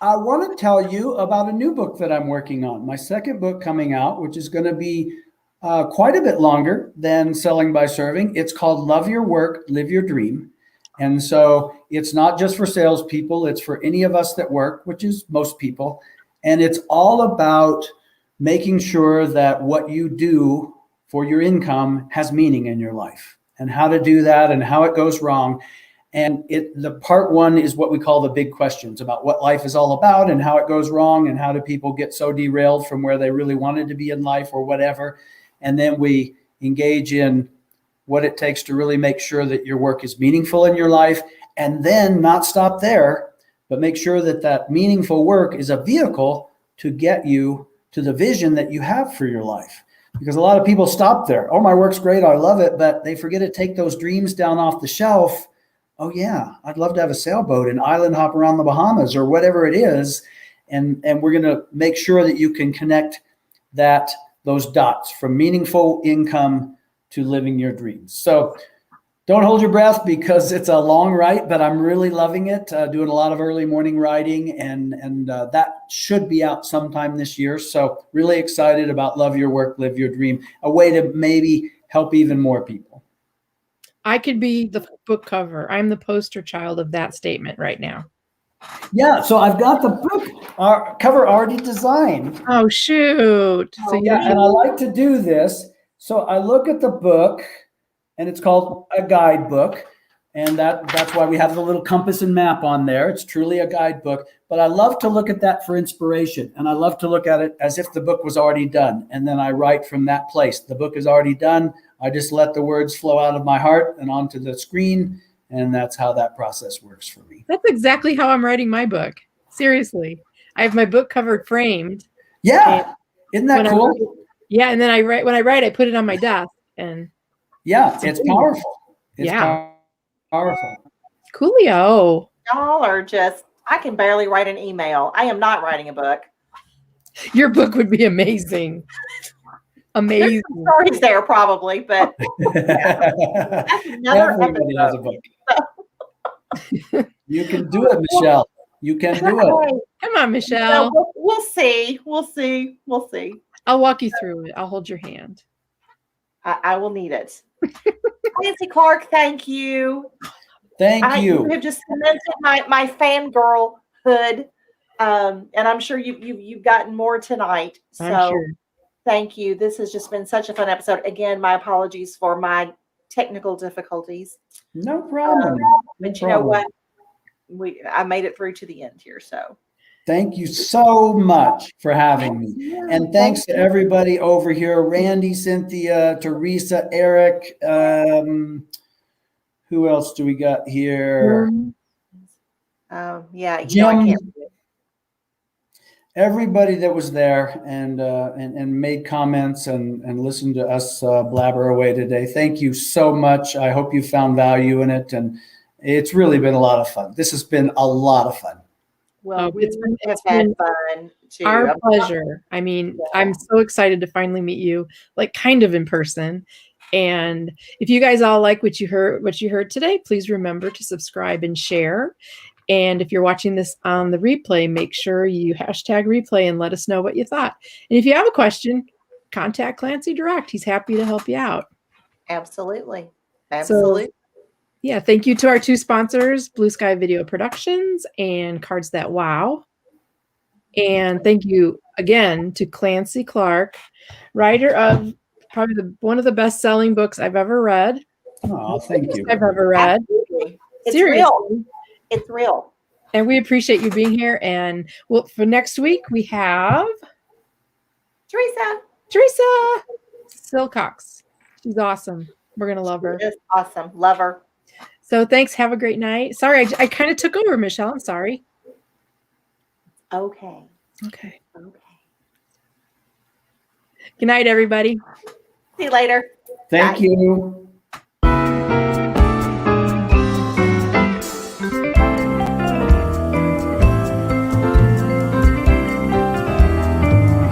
S3: I want to tell you about a new book that I'm working on. My second book coming out, which is going to be quite a bit longer than Selling by Serving. It's called Love Your Work, Live Your Dream. And so it's not just for salespeople. It's for any of us that work, which is most people. And it's all about making sure that what you do for your income has meaning in your life and how to do that and how it goes wrong. And the part one is what we call the big questions about what life is all about and how it goes wrong and how do people get so derailed from where they really wanted to be in life or whatever. And then we engage in what it takes to really make sure that your work is meaningful in your life, and then not stop there, but make sure that that meaningful work is a vehicle to get you to the vision that you have for your life. Because a lot of people stop there. Oh, my work's great. I love it. But they forget to take those dreams down off the shelf. Oh, yeah, I'd love to have a sailboat and island hop around the Bahamas or whatever it is. And we're going to make sure that you can connect those dots from meaningful income to living your dreams. So don't hold your breath because it's a long write, but I'm really loving it, doing a lot of early morning writing, and that should be out sometime this year. So really excited about Love Your Work, Live Your Dream, a way to maybe help even more people.
S1: I could be the book cover. I'm the poster child of that statement right now.
S3: Yeah, so I've got the book cover already designed.
S1: Oh, shoot.
S3: So and I like to do this. So I look at the book, and it's called a guidebook, and that's why we have the little compass and map on there. It's truly a guidebook, but I love to look at that for inspiration, and I love to look at it as if the book was already done, and then I write from that place. The book is already done. I just let the words flow out of my heart and onto the screen, and that's how that process works for me.
S1: That's exactly how I'm writing my book. Seriously. I have my book cover framed.
S3: Yeah. Isn't that cool?
S1: Yeah, and then when I write, I put it on my desk, and
S3: yeah, it's powerful. It's powerful.
S1: Coolio.
S2: Y'all are I can barely write an email. I am not writing a book.
S1: Your book would be amazing. Amazing.
S2: Some stories there probably, but that's another
S3: Everybody has a book. You can do it, Michelle. You can do it.
S1: Come on, Michelle.
S2: We'll see.
S1: I'll walk you through it. I'll hold your hand.
S2: I will need it. Clancy Clark, thank you.
S3: Thank you.
S2: You have just cemented my fangirlhood, and I'm sure you've gotten more tonight. So
S1: Sure.
S2: Thank you. This has just been such a fun episode. Again, my apologies for my technical difficulties.
S3: No problem.
S2: But you know what? I made it through to the end here. So
S3: thank you so much for having me. And thanks to everybody over here, Randy, Cynthia, Teresa, Eric. Who else do we got here?
S2: yeah,
S3: Jim.
S2: I can't.
S3: Everybody that was there and made comments and listened to us blabber away today. Thank you so much. I hope you found value in it, and it's really been a lot of fun. This has been a lot of fun.
S2: Well, it's been fun too.
S1: Our pleasure. I mean, I'm so excited to finally meet you, like kind of in person. And if you guys all like what you heard today, please remember to subscribe and share. And if you're watching this on the replay, make sure you hashtag replay and let us know what you thought. And if you have a question, contact Clancy direct. He's happy to help you out.
S2: Absolutely.
S1: So, yeah, thank you to our two sponsors, Blue Sky Video Productions and Cards That Wow. And thank you again to Clancy Clark, writer of probably one of the best-selling books I've ever read.
S3: Oh, thank you.
S1: I've ever read.
S2: Absolutely. It's
S1: Seriously.
S2: real. It's real.
S1: And we appreciate you being here. And for next week, we have Teresa Silcox. She's awesome. We're going to love her.
S2: She is awesome. Love her.
S1: So thanks. Have a great night. Sorry, I kind of took over, Michelle. I'm sorry.
S2: Okay.
S1: Good night, everybody.
S2: See you later.
S3: Thank
S2: Bye.
S3: you.